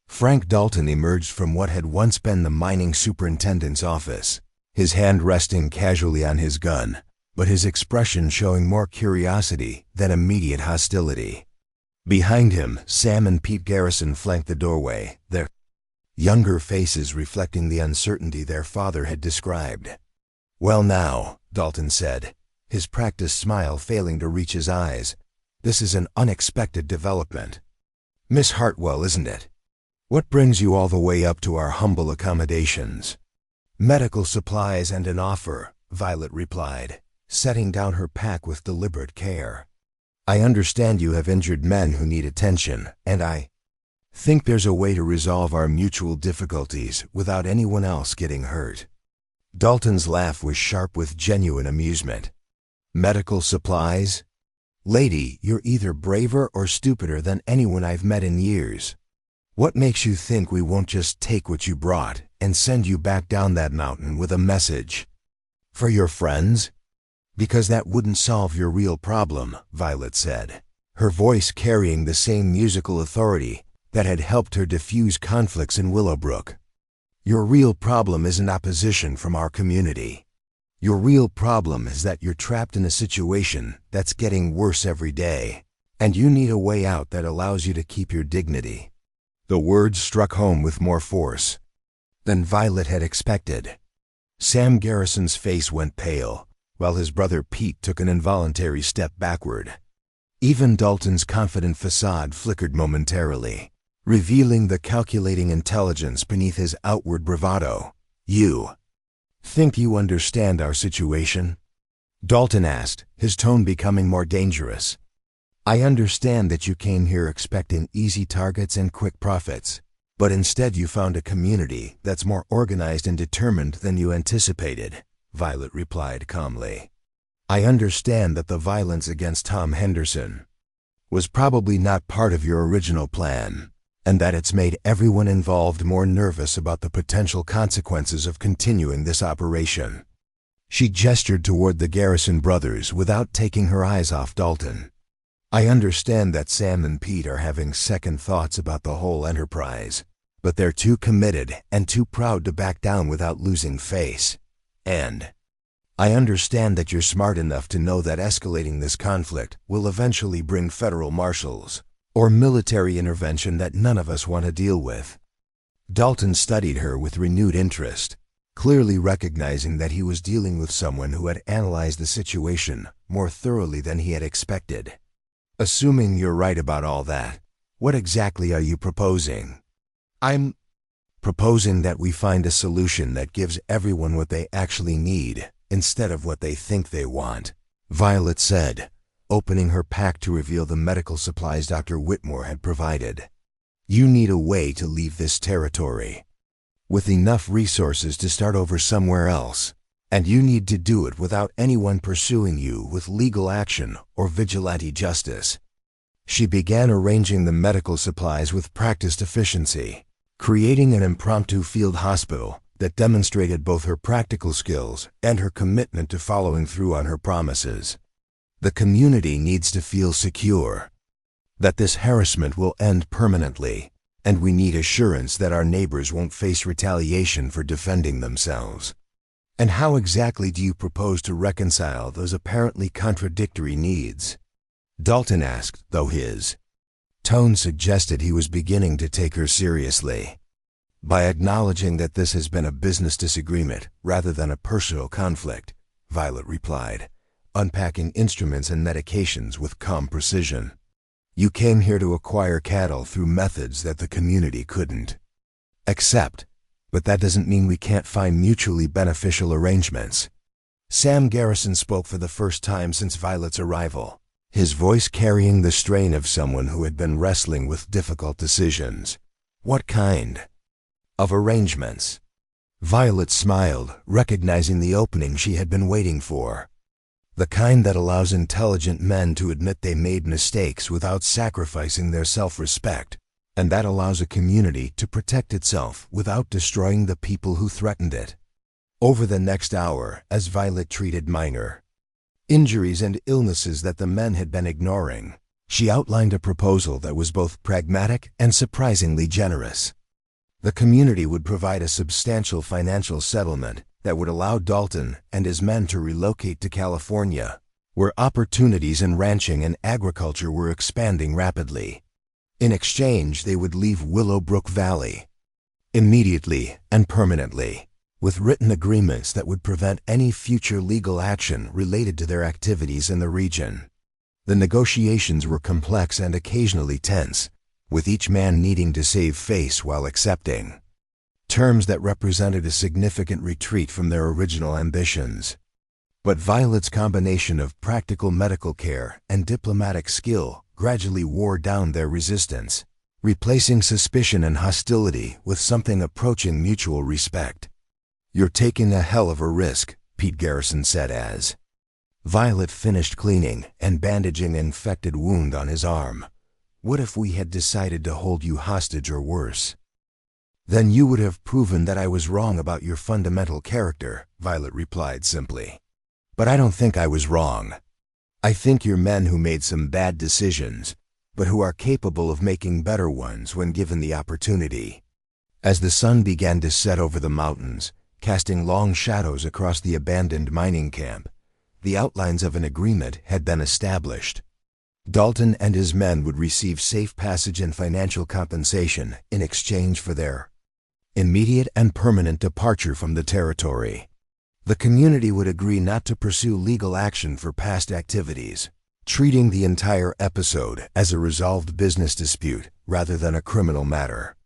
Frank Dalton emerged from what had once been the mining superintendent's office, his hand resting casually on his gun, but his expression showing more curiosity than immediate hostility. Behind him, Sam and Pete Garrison flanked the doorway, their younger faces reflecting the uncertainty their father had described. "Well now," Dalton said, his practiced smile failing to reach his eyes, "this is an unexpected development. Miss Hartwell, isn't it? What brings you all the way up to our humble accommodations?" "Medical supplies and an offer," Violet replied, setting down her pack with deliberate care. "I understand you have injured men who need attention, and I think there's a way to resolve our mutual difficulties without anyone else getting hurt." Dalton's laugh was sharp with genuine amusement. "Medical supplies? Lady, you're either braver or stupider than anyone I've met in years. What makes you think we won't just take what you brought and send you back down that mountain with a message? For your friends? Because that wouldn't solve your real problem," Violet said, her voice carrying the same musical authority that had helped her diffuse conflicts in Willowbrook. "Your real problem isn't opposition from our community. Your real problem is that you're trapped in a situation that's getting worse every day, and you need a way out that allows you to keep your dignity." The words struck home with more force than Violet had expected. Sam Garrison's face went pale, while his brother Pete took an involuntary step backward. Even Dalton's confident facade flickered momentarily, revealing the calculating intelligence beneath his outward bravado. "You think you understand our situation?" Dalton asked, his tone becoming more dangerous. "I understand that you came here expecting easy targets and quick profits, but instead you found a community that's more organized and determined than you anticipated," Violet replied calmly. "I understand that the violence against Tom Henderson was probably not part of your original plan, and that it's made everyone involved more nervous about the potential consequences of continuing this operation." She gestured toward the Garrison brothers without taking her eyes off Dalton. "I understand that Sam and Pete are having second thoughts about the whole enterprise, but they're too committed and too proud to back down without losing face. And I understand that you're smart enough to know that escalating this conflict will eventually bring federal marshals or military intervention that none of us want to deal with. Dalton studied her with renewed interest, clearly recognizing that he was dealing with someone who had analyzed the situation more thoroughly than he had expected. Assuming you're right about all that, what exactly are you proposing? I'm proposing that we find a solution that gives everyone what they actually need instead of what they think they want, Violet said, opening her pack to reveal the medical supplies Dr. Whitmore had provided. You need a way to leave this territory, with enough resources to start over somewhere else, and you need to do it without anyone pursuing you with legal action or vigilante justice. She began arranging the medical supplies with practiced efficiency, creating an impromptu field hospital that demonstrated both her practical skills and her commitment to following through on her promises. The community needs to feel secure, that this harassment will end permanently, and we need assurance that our neighbors won't face retaliation for defending themselves. And how exactly do you propose to reconcile those apparently contradictory needs? Dalton asked, though his tone suggested he was beginning to take her seriously. By acknowledging that this has been a business disagreement rather than a personal conflict, Violet replied, unpacking instruments and medications with calm precision. You came here to acquire cattle through methods that the community couldn't accept, but that doesn't mean we can't find mutually beneficial arrangements. Sam Garrison spoke for the first time since Violet's arrival, his voice carrying the strain of someone who had been wrestling with difficult decisions. What kind of arrangements? Violet smiled, recognizing the opening she had been waiting for. The kind that allows intelligent men to admit they made mistakes without sacrificing their self-respect, and that allows a community to protect itself without destroying the people who threatened it. Over the next hour, as Violet treated minor injuries and illnesses that the men had been ignoring, she outlined a proposal that was both pragmatic and surprisingly generous. The community would provide a substantial financial settlement that would allow Dalton and his men to relocate to California, where opportunities in ranching and agriculture were expanding rapidly. In exchange, they would leave Willowbrook Valley immediately and permanently, with written agreements that would prevent any future legal action related to their activities in the region. The negotiations were complex and occasionally tense, with each man needing to save face while accepting terms that represented a significant retreat from their original ambitions. But Violet's combination of practical medical care and diplomatic skill gradually wore down their resistance, replacing suspicion and hostility with something approaching mutual respect. You're taking a hell of a risk, Pete Garrison said as Violet finished cleaning and bandaging an infected wound on his arm. What if we had decided to hold you hostage or worse? Then you would have proven that I was wrong about your fundamental character, Violet replied simply. But I don't think I was wrong. I think you're men who made some bad decisions, but who are capable of making better ones when given the opportunity. As the sun began to set over the mountains, casting long shadows across the abandoned mining camp, the outlines of an agreement had been established. Dalton and his men would receive safe passage and financial compensation in exchange for their immediate and permanent departure from the territory. The community would agree not to pursue legal action for past activities, treating the entire episode as a resolved business dispute rather than a criminal matter.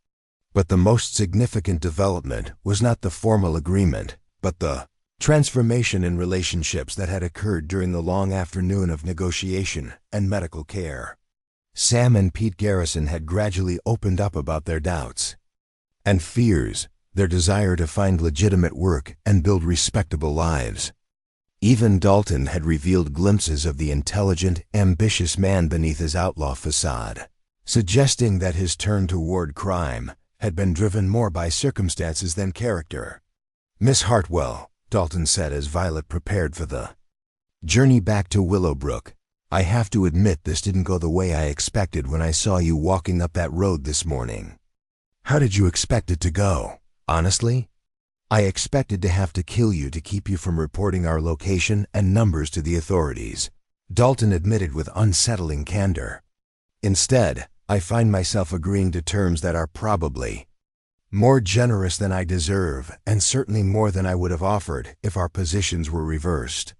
But the most significant development was not the formal agreement, but the transformation in relationships that had occurred during the long afternoon of negotiation and medical care. Sam and Pete Garrison had gradually opened up about their doubts and fears, their desire to find legitimate work and build respectable lives. Even Dalton had revealed glimpses of the intelligent, ambitious man beneath his outlaw facade, suggesting that his turn toward crime had been driven more by circumstances than character. Miss Hartwell, Dalton said as Violet prepared for the journey back to Willowbrook, I have to admit this didn't go the way I expected when I saw you walking up that road this morning. How did you expect it to go, honestly? I expected to have to kill you to keep you from reporting our location and numbers to the authorities," Dalton admitted with unsettling candor. "Instead, I find myself agreeing to terms that are probably more generous than I deserve, and certainly more than I would have offered if our positions were reversed."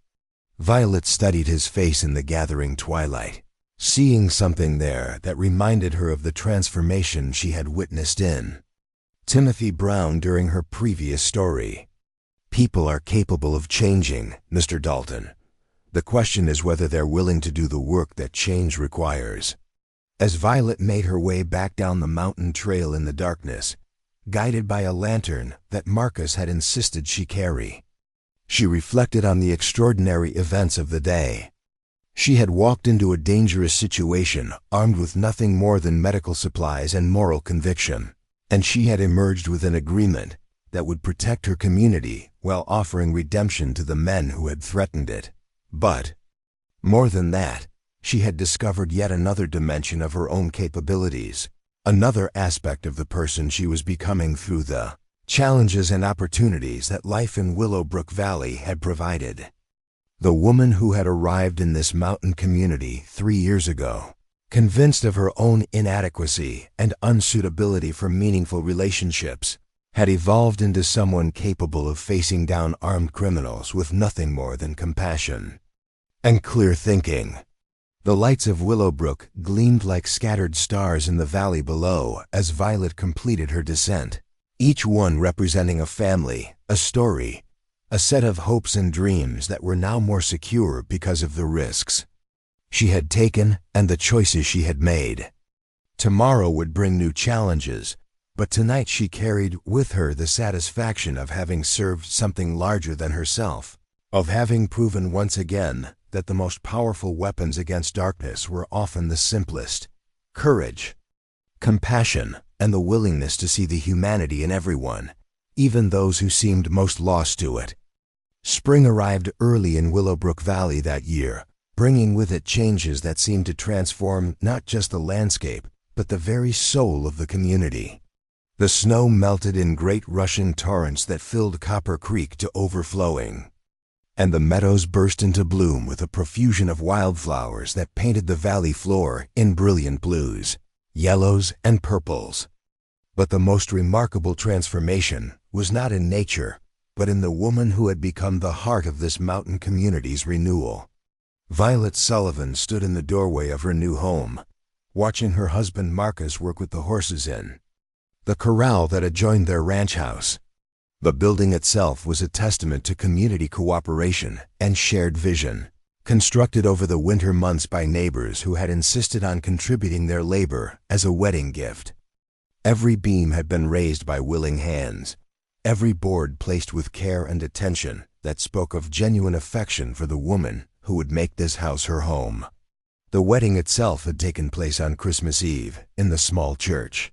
Violet studied his face in the gathering twilight, seeing something there that reminded her of the transformation she had witnessed in Timothy Brown during her previous story. "People are capable of changing, Mr. Dalton. The question is whether they're willing to do the work that change requires." As Violet made her way back down the mountain trail in the darkness, guided by a lantern that Marcus had insisted she carry, she reflected on the extraordinary events of the day. She had walked into a dangerous situation armed with nothing more than medical supplies and moral conviction, and she had emerged with an agreement that would protect her community while offering redemption to the men who had threatened it. But, more than that, she had discovered yet another dimension of her own capabilities, another aspect of the person she was becoming through the challenges and opportunities that life in Willowbrook Valley had provided. The woman who had arrived in this mountain community 3 years ago, convinced of her own inadequacy and unsuitability for meaningful relationships, had evolved into someone capable of facing down armed criminals with nothing more than compassion and clear thinking. The lights of Willowbrook gleamed like scattered stars in the valley below as Violet completed her descent, each one representing a family, a story, a set of hopes and dreams that were now more secure because of the risks she had taken and the choices she had made. Tomorrow would bring new challenges, but tonight she carried with her the satisfaction of having served something larger than herself, of having proven once again that the most powerful weapons against darkness were often the simplest: courage, compassion, and the willingness to see the humanity in everyone, even those who seemed most lost to it. Spring arrived early in Willowbrook Valley that year, bringing with it changes that seemed to transform not just the landscape, but the very soul of the community. The snow melted in great rushing torrents that filled Copper Creek to overflowing, and the meadows burst into bloom with a profusion of wildflowers that painted the valley floor in brilliant blues, yellows, and purples. But the most remarkable transformation was not in nature, but in the woman who had become the heart of this mountain community's renewal. Violet Sullivan stood in the doorway of her new home, watching her husband Marcus work with the horses in the corral that adjoined their ranch house. The building itself was a testament to community cooperation and shared vision, constructed over the winter months by neighbors who had insisted on contributing their labor as a wedding gift. Every beam had been raised by willing hands, every board placed with care and attention that spoke of genuine affection for the woman who would make this house her home. The wedding itself had taken place on Christmas Eve in the small church,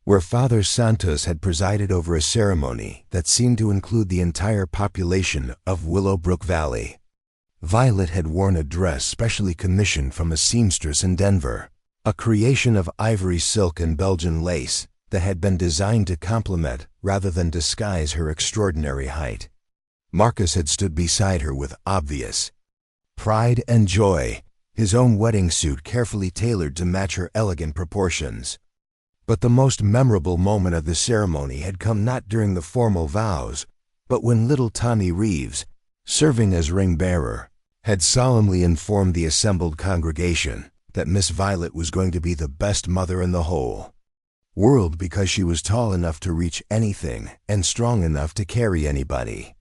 where Father Santos had presided over a ceremony that seemed to include the entire population of Willowbrook Valley. Violet had worn a dress specially commissioned from a seamstress in Denver, a creation of ivory silk and Belgian lace that had been designed to complement rather than disguise her extraordinary height. Marcus had stood beside her with obvious pride and joy, his own wedding suit carefully tailored to match her elegant proportions. But the most memorable moment of the ceremony had come not during the formal vows, but when little Tommy Reeves, serving as ring-bearer, had solemnly informed the assembled congregation that Miss Violet was going to be the best mother in the whole world because she was tall enough to reach anything and strong enough to carry anybody.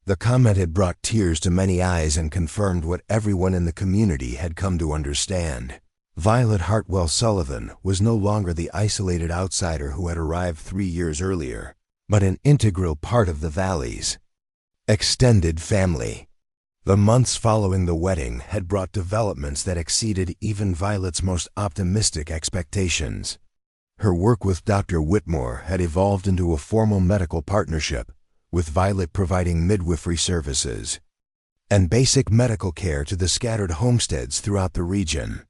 The comment had brought tears to many eyes and confirmed what everyone in the community had come to understand. Violet Hartwell Sullivan was no longer the isolated outsider who had arrived 3 years earlier, but an integral part of the valley's extended family. The months following the wedding had brought developments that exceeded even Violet's most optimistic expectations. Her work with Dr. Whitmore had evolved into a formal medical partnership, with Violet providing midwifery services and basic medical care to the scattered homesteads throughout the region.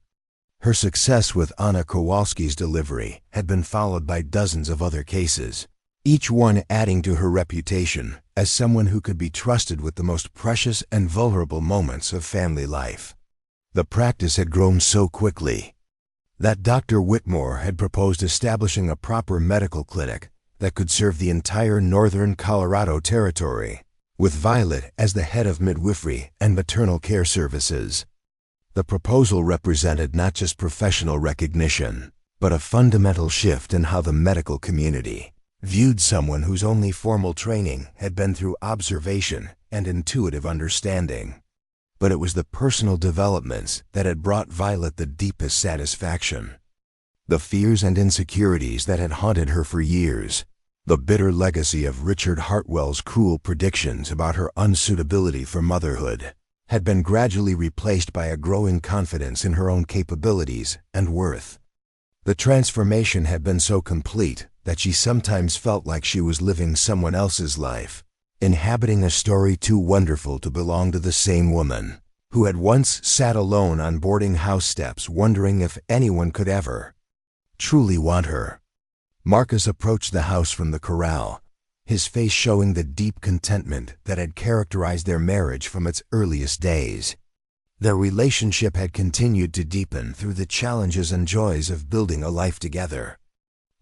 Her success with Anna Kowalski's delivery had been followed by dozens of other cases, each one adding to her reputation as someone who could be trusted with the most precious and vulnerable moments of family life. The practice had grown so quickly that Dr. Whitmore had proposed establishing a proper medical clinic that could serve the entire northern Colorado territory, with Violet as the head of midwifery and maternal care services. The proposal represented not just professional recognition, but a fundamental shift in how the medical community viewed someone whose only formal training had been through observation and intuitive understanding. But it was the personal developments that had brought Violet the deepest satisfaction. The fears and insecurities that had haunted her for years, the bitter legacy of Richard Hartwell's cruel predictions about her unsuitability for motherhood, had been gradually replaced by a growing confidence in her own capabilities and worth. The transformation had been so complete that she sometimes felt like she was living someone else's life, inhabiting a story too wonderful to belong to the same woman who had once sat alone on boarding house steps wondering if anyone could ever truly want her. Marcus approached the house from the corral, his face showing the deep contentment that had characterized their marriage from its earliest days. Their relationship had continued to deepen through the challenges and joys of building a life together,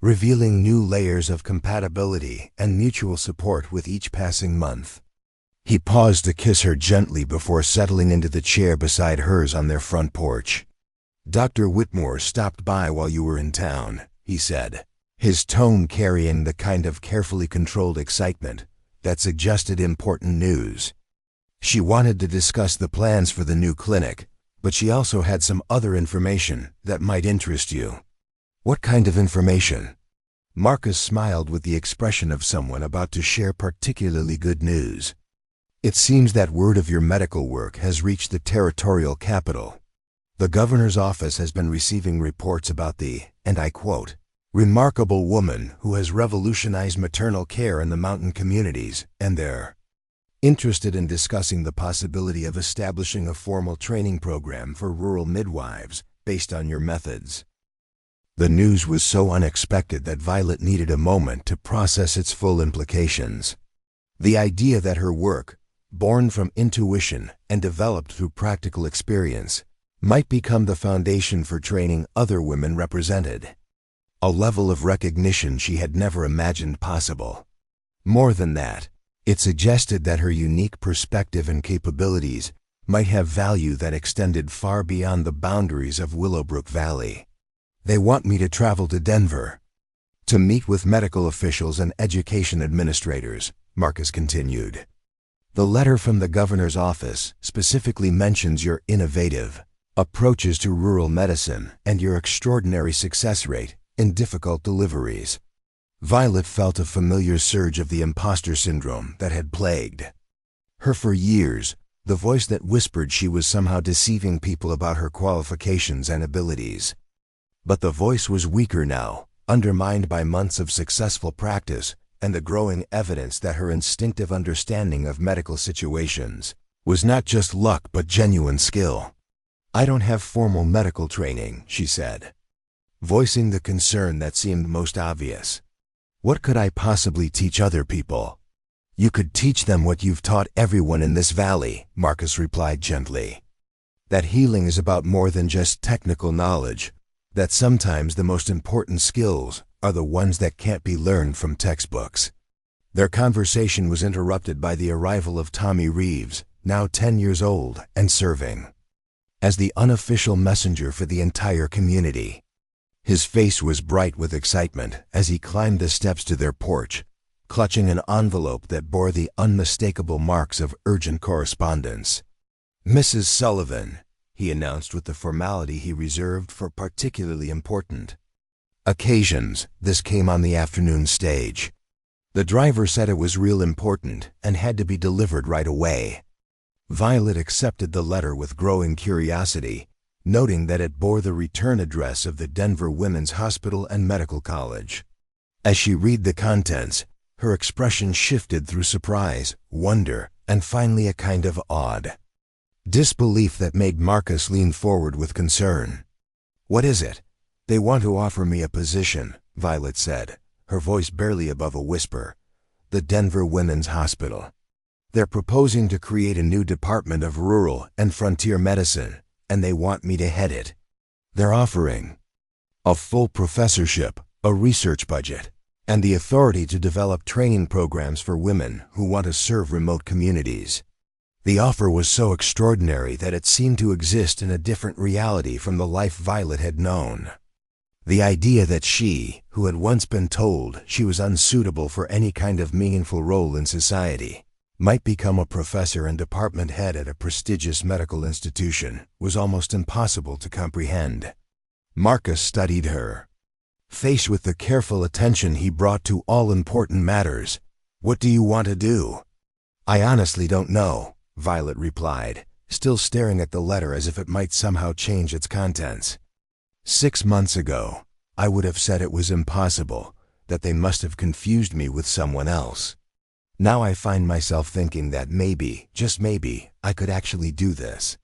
revealing new layers of compatibility and mutual support with each passing month. He paused to kiss her gently before settling into the chair beside hers on their front porch. "Dr. Whitmore stopped by while you were in town," he said, his tone carrying the kind of carefully controlled excitement that suggested important news. "She wanted to discuss the plans for the new clinic, but she also had some other information that might interest you." "What kind of information?" Marcus smiled with the expression of someone about to share particularly good news. "It seems that word of your medical work has reached the territorial capital. The governor's office has been receiving reports about the, and I quote, remarkable woman who has revolutionized maternal care in the mountain communities, and they're interested in discussing the possibility of establishing a formal training program for rural midwives based on your methods." The news was so unexpected that Violet needed a moment to process its full implications. The idea that her work, born from intuition and developed through practical experience, might become the foundation for training other women represented a level of recognition she had never imagined possible. More than that, it suggested that her unique perspective and capabilities might have value that extended far beyond the boundaries of Willowbrook Valley. "They want me to travel to Denver to meet with medical officials and education administrators," Marcus continued. "The letter from the governor's office specifically mentions your innovative approaches to rural medicine and your extraordinary success rate in difficult deliveries." Violet felt a familiar surge of the imposter syndrome that had plagued her for years, the voice that whispered she was somehow deceiving people about her qualifications and abilities. But the voice was weaker now, undermined by months of successful practice and the growing evidence that her instinctive understanding of medical situations was not just luck but genuine skill. "I don't have formal medical training," she said, voicing the concern that seemed most obvious. "What could I possibly teach other people?" "You could teach them what you've taught everyone in this valley," Marcus replied gently. "That healing is about more than just technical knowledge, that sometimes the most important skills are the ones that can't be learned from textbooks." Their conversation was interrupted by the arrival of Tommy Reeves, now 10 years old and serving as the unofficial messenger for the entire community. His face was bright with excitement as he climbed the steps to their porch, clutching an envelope that bore the unmistakable marks of urgent correspondence. "Mrs. Sullivan," he announced with the formality he reserved for particularly important occasions. This came on the afternoon stage. The driver said it was real important and had to be delivered right away. Violet accepted the letter with growing curiosity, noting that it bore the return address of the Denver Women's Hospital and Medical College. As she read the contents, her expression shifted through surprise, wonder, and finally a kind of awed disbelief that made Marcus lean forward with concern. "What is it?" "They want to offer me a position," Violet said, her voice barely above a whisper. "The Denver Women's Hospital. They're proposing to create a new department of rural and frontier medicine, and they want me to head it. They're offering a full professorship, a research budget, and the authority to develop training programs for women who want to serve remote communities." The offer was so extraordinary that it seemed to exist in a different reality from the life Violet had known. The idea that she, who had once been told she was unsuitable for any kind of meaningful role in society, might become a professor and department head at a prestigious medical institution was almost impossible to comprehend. Marcus studied her. Faced with the careful attention he brought to all important matters, "What do you want to do?" "I honestly don't know," Violet replied, still staring at the letter as if it might somehow change its contents. 6 months ago, I would have said it was impossible, that they must have confused me with someone else. Now I find myself thinking that maybe, just maybe, I could actually do this.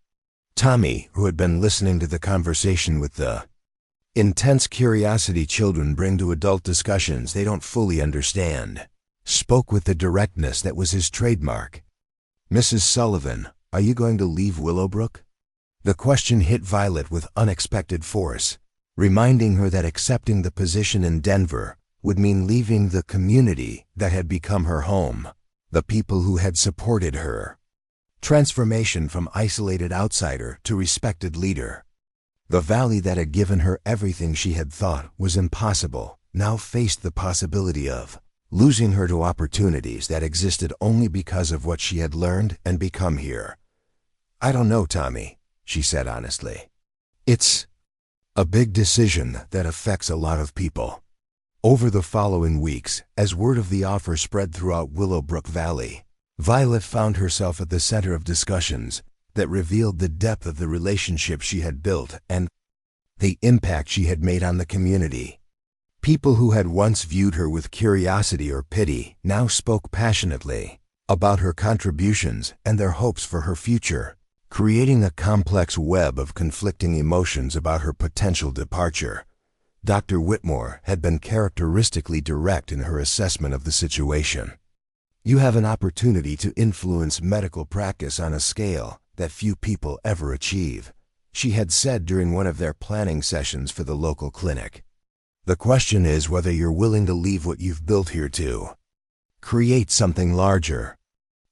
Tommy, who had been listening to the conversation with the intense curiosity children bring to adult discussions they don't fully understand, spoke with the directness that was his trademark. "Mrs. Sullivan, are you going to leave Willowbrook?" The question hit Violet with unexpected force, reminding her that accepting the position in Denver would mean leaving the community that had become her home, the people who had supported her. Transformation from isolated outsider to respected leader. The valley that had given her everything she had thought was impossible now faced the possibility of losing her to opportunities that existed only because of what she had learned and become here. "I don't know, Tommy," she said honestly. "It's a big decision that affects a lot of people." Over the following weeks, as word of the offer spread throughout Willowbrook Valley, Violet found herself at the center of discussions that revealed the depth of the relationship she had built and the impact she had made on the community. People who had once viewed her with curiosity or pity now spoke passionately about her contributions and their hopes for her future, creating a complex web of conflicting emotions about her potential departure. Dr. Whitmore had been characteristically direct in her assessment of the situation. "You have an opportunity to influence medical practice on a scale that few people ever achieve," she had said during one of their planning sessions for the local clinic. "The question is whether you're willing to leave what you've built here to create something larger."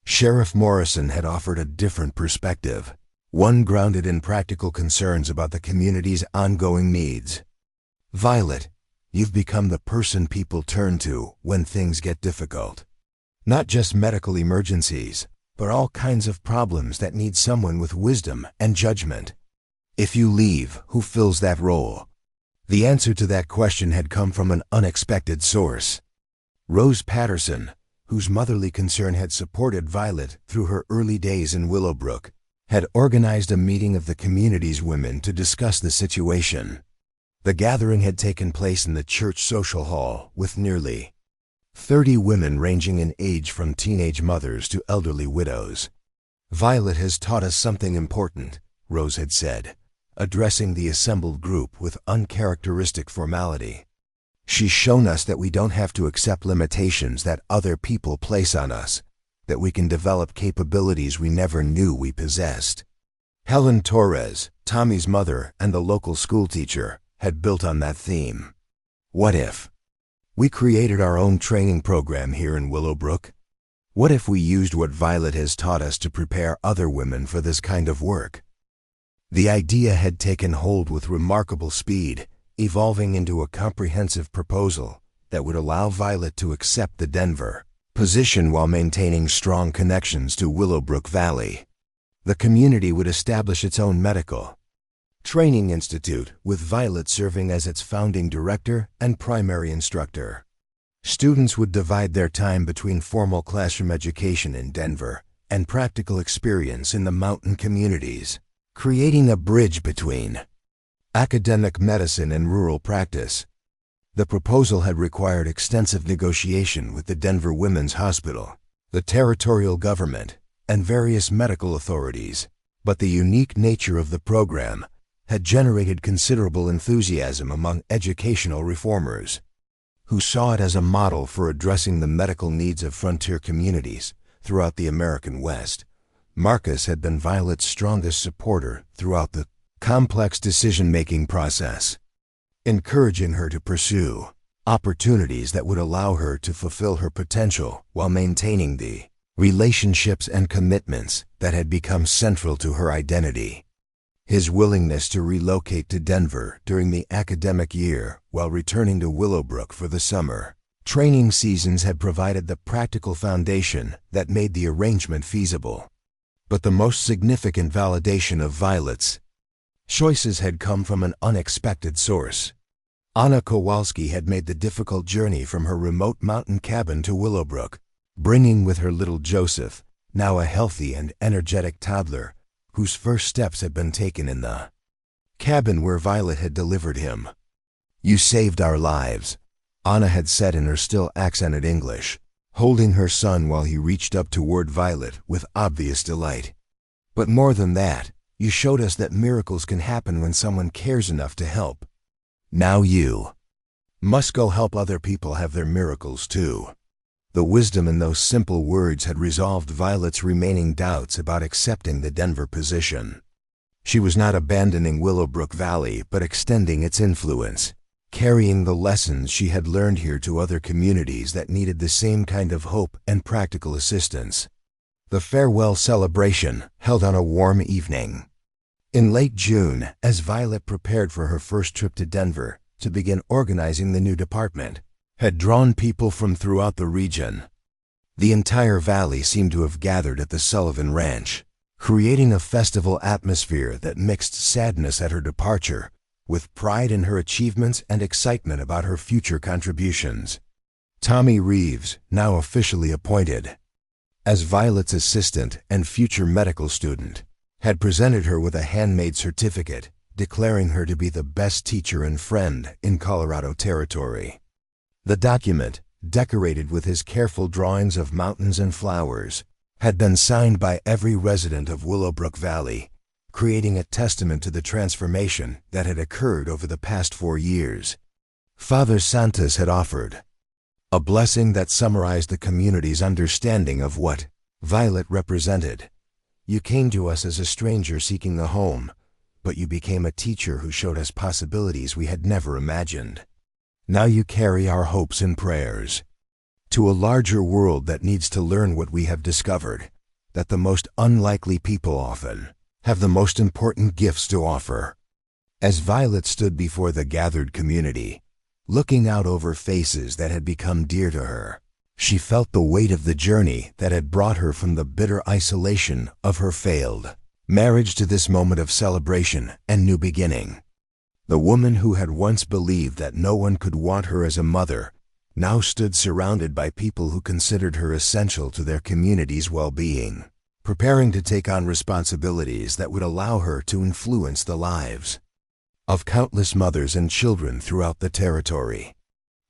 Sheriff Morrison had offered a different perspective, one grounded in practical concerns about the community's ongoing needs. "Violet, you've become the person people turn to when things get difficult. Not just medical emergencies, but all kinds of problems that need someone with wisdom and judgment. If you leave, who fills that role?" The answer to that question had come from an unexpected source. Rose Patterson, whose motherly concern had supported Violet through her early days in Willowbrook, had organized a meeting of the community's women to discuss the situation. The gathering had taken place in the church social hall with nearly 30 women ranging in age from teenage mothers to elderly widows. "Violet has taught us something important," Rose had said, addressing the assembled group with uncharacteristic formality. "She's shown us that we don't have to accept limitations that other people place on us, that we can develop capabilities we never knew we possessed." Helen Torres, Tommy's mother and the local schoolteacher, had built on that theme. "What if we created our own training program here in Willowbrook? What if we used what Violet has taught us to prepare other women for this kind of work?" The idea had taken hold with remarkable speed, evolving into a comprehensive proposal that would allow Violet to accept the Denver position while maintaining strong connections to Willowbrook Valley. The community would establish its own medical training institute, with Violet serving as its founding director and primary instructor. Students would divide their time between formal classroom education in Denver and practical experience in the mountain communities, creating a bridge between academic medicine and rural practice. The proposal had required extensive negotiation with the Denver Women's Hospital, the territorial government, and various medical authorities, but the unique nature of the program had generated considerable enthusiasm among educational reformers, who saw it as a model for addressing the medical needs of frontier communities throughout the American West. Marcus had been Violet's strongest supporter throughout the complex decision-making process, encouraging her to pursue opportunities that would allow her to fulfill her potential while maintaining the relationships and commitments that had become central to her identity. His willingness to relocate to Denver during the academic year while returning to Willowbrook for the summer training seasons had provided the practical foundation that made the arrangement feasible. But the most significant validation of Violet's choices had come from an unexpected source. Anna Kowalski had made the difficult journey from her remote mountain cabin to Willowbrook, bringing with her little Joseph, now a healthy and energetic toddler, whose first steps had been taken in the cabin where Violet had delivered him. "You saved our lives," Anna had said in her still accented English, holding her son while he reached up toward Violet with obvious delight. "But more than that, you showed us that miracles can happen when someone cares enough to help. Now you must go help other people have their miracles too." The wisdom in those simple words had resolved Violet's remaining doubts about accepting the Denver position. She was not abandoning Willowbrook Valley, but extending its influence, carrying the lessons she had learned here to other communities that needed the same kind of hope and practical assistance. The farewell celebration, held on a warm evening in late June, as Violet prepared for her first trip to Denver to begin organizing the new department, had drawn people from throughout the region. The entire valley seemed to have gathered at the Sullivan Ranch, creating a festival atmosphere that mixed sadness at her departure with pride in her achievements and excitement about her future contributions. Tommy Reeves, now officially appointed as Violet's assistant and future medical student, had presented her with a handmade certificate declaring her to be the best teacher and friend in Colorado Territory. The document, decorated with his careful drawings of mountains and flowers, had been signed by every resident of Willowbrook Valley, creating a testament to the transformation that had occurred over the past 4 years. Father Santos had offered a blessing that summarized the community's understanding of what Violet represented. "You came to us as a stranger seeking a home, but you became a teacher who showed us possibilities we had never imagined. Now you carry our hopes and prayers to a larger world that needs to learn what we have discovered, that the most unlikely people often have the most important gifts to offer." As Violet stood before the gathered community, looking out over faces that had become dear to her, she felt the weight of the journey that had brought her from the bitter isolation of her failed marriage to this moment of celebration and new beginning. The woman who had once believed that no one could want her as a mother now stood surrounded by people who considered her essential to their community's well-being, preparing to take on responsibilities that would allow her to influence the lives of countless mothers and children throughout the territory.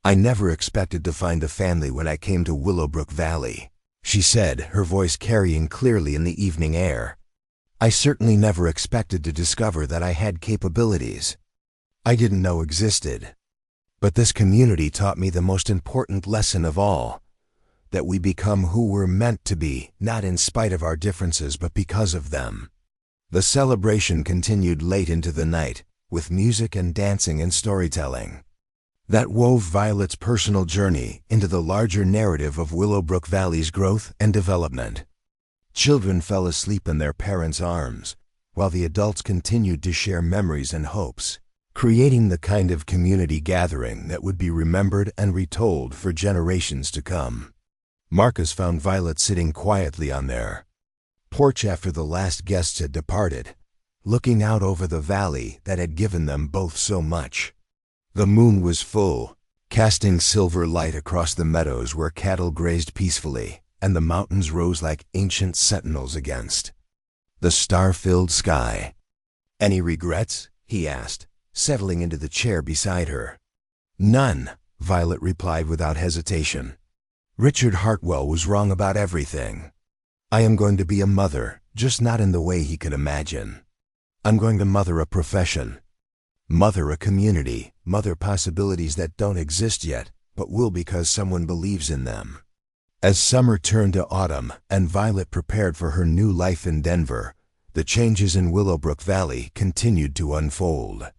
"I never expected to find a family when I came to Willowbrook Valley," she said, her voice carrying clearly in the evening air. "I certainly never expected to discover that I had capabilities I didn't know existed. But this community taught me the most important lesson of all, that we become who we're meant to be, not in spite of our differences but because of them." The celebration continued late into the night, with music and dancing and storytelling that wove Violet's personal journey into the larger narrative of Willowbrook Valley's growth and development. Children fell asleep in their parents' arms, while the adults continued to share memories and hopes, creating the kind of community gathering that would be remembered and retold for generations to come. Marcus found Violet sitting quietly on their porch after the last guests had departed, looking out over the valley that had given them both so much. The moon was full, casting silver light across the meadows where cattle grazed peacefully, and the mountains rose like ancient sentinels against the star-filled sky. "Any regrets?" he asked, settling into the chair beside her. "None," Violet replied without hesitation. "Richard Hartwell was wrong about everything. I am going to be a mother, just not in the way he could imagine. I'm going to mother a profession, mother a community, mother possibilities that don't exist yet, but will because someone believes in them. As summer turned to autumn and Violet prepared for her new life in Denver, the changes in Willowbrook Valley continued to unfold.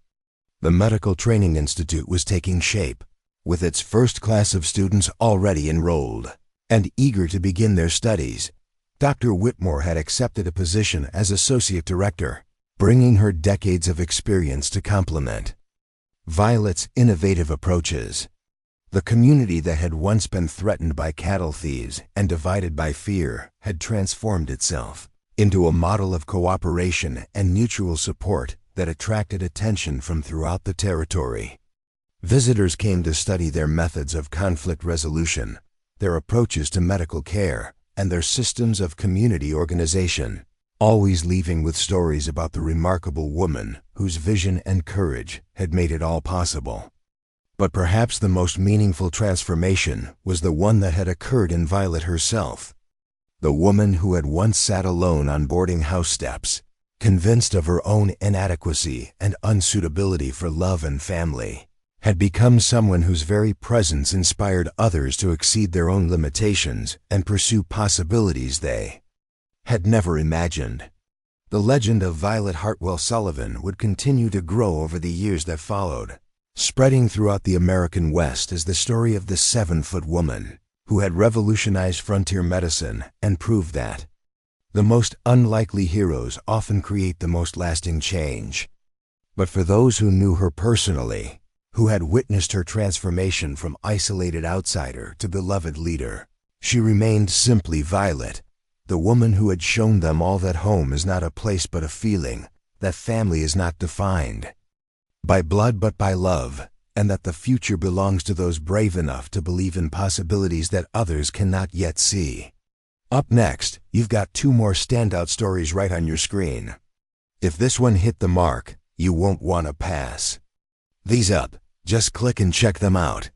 The Medical Training Institute was taking shape, with its first class of students already enrolled. And eager to begin their studies, Dr. Whitmore had accepted a position as Associate Director, bringing her decades of experience to complement Violet's innovative approaches. The community that had once been threatened by cattle thieves and divided by fear had transformed itself into a model of cooperation and mutual support that attracted attention from throughout the territory. Visitors came to study their methods of conflict resolution, their approaches to medical care, and their systems of community organization, always leaving with stories about the remarkable woman whose vision and courage had made it all possible. But perhaps the most meaningful transformation was the one that had occurred in Violet herself. The woman who had once sat alone on boarding house steps, convinced of her own inadequacy and unsuitability for love and family, had become someone whose very presence inspired others to exceed their own limitations and pursue possibilities they had never imagined. The legend of Violet Hartwell Sullivan would continue to grow over the years that followed, spreading throughout the American West as the story of the 7-foot woman who had revolutionized frontier medicine and proved that the most unlikely heroes often create the most lasting change. But for those who knew her personally, who had witnessed her transformation from isolated outsider to beloved leader, she remained simply Violet, the woman who had shown them all that home is not a place but a feeling, that family is not defined by blood but by love, and that the future belongs to those brave enough to believe in possibilities that others cannot yet see. Up next, you've got 2 more standout stories right on your screen. If this one hit the mark, you won't want to pass these up. Just click and check them out.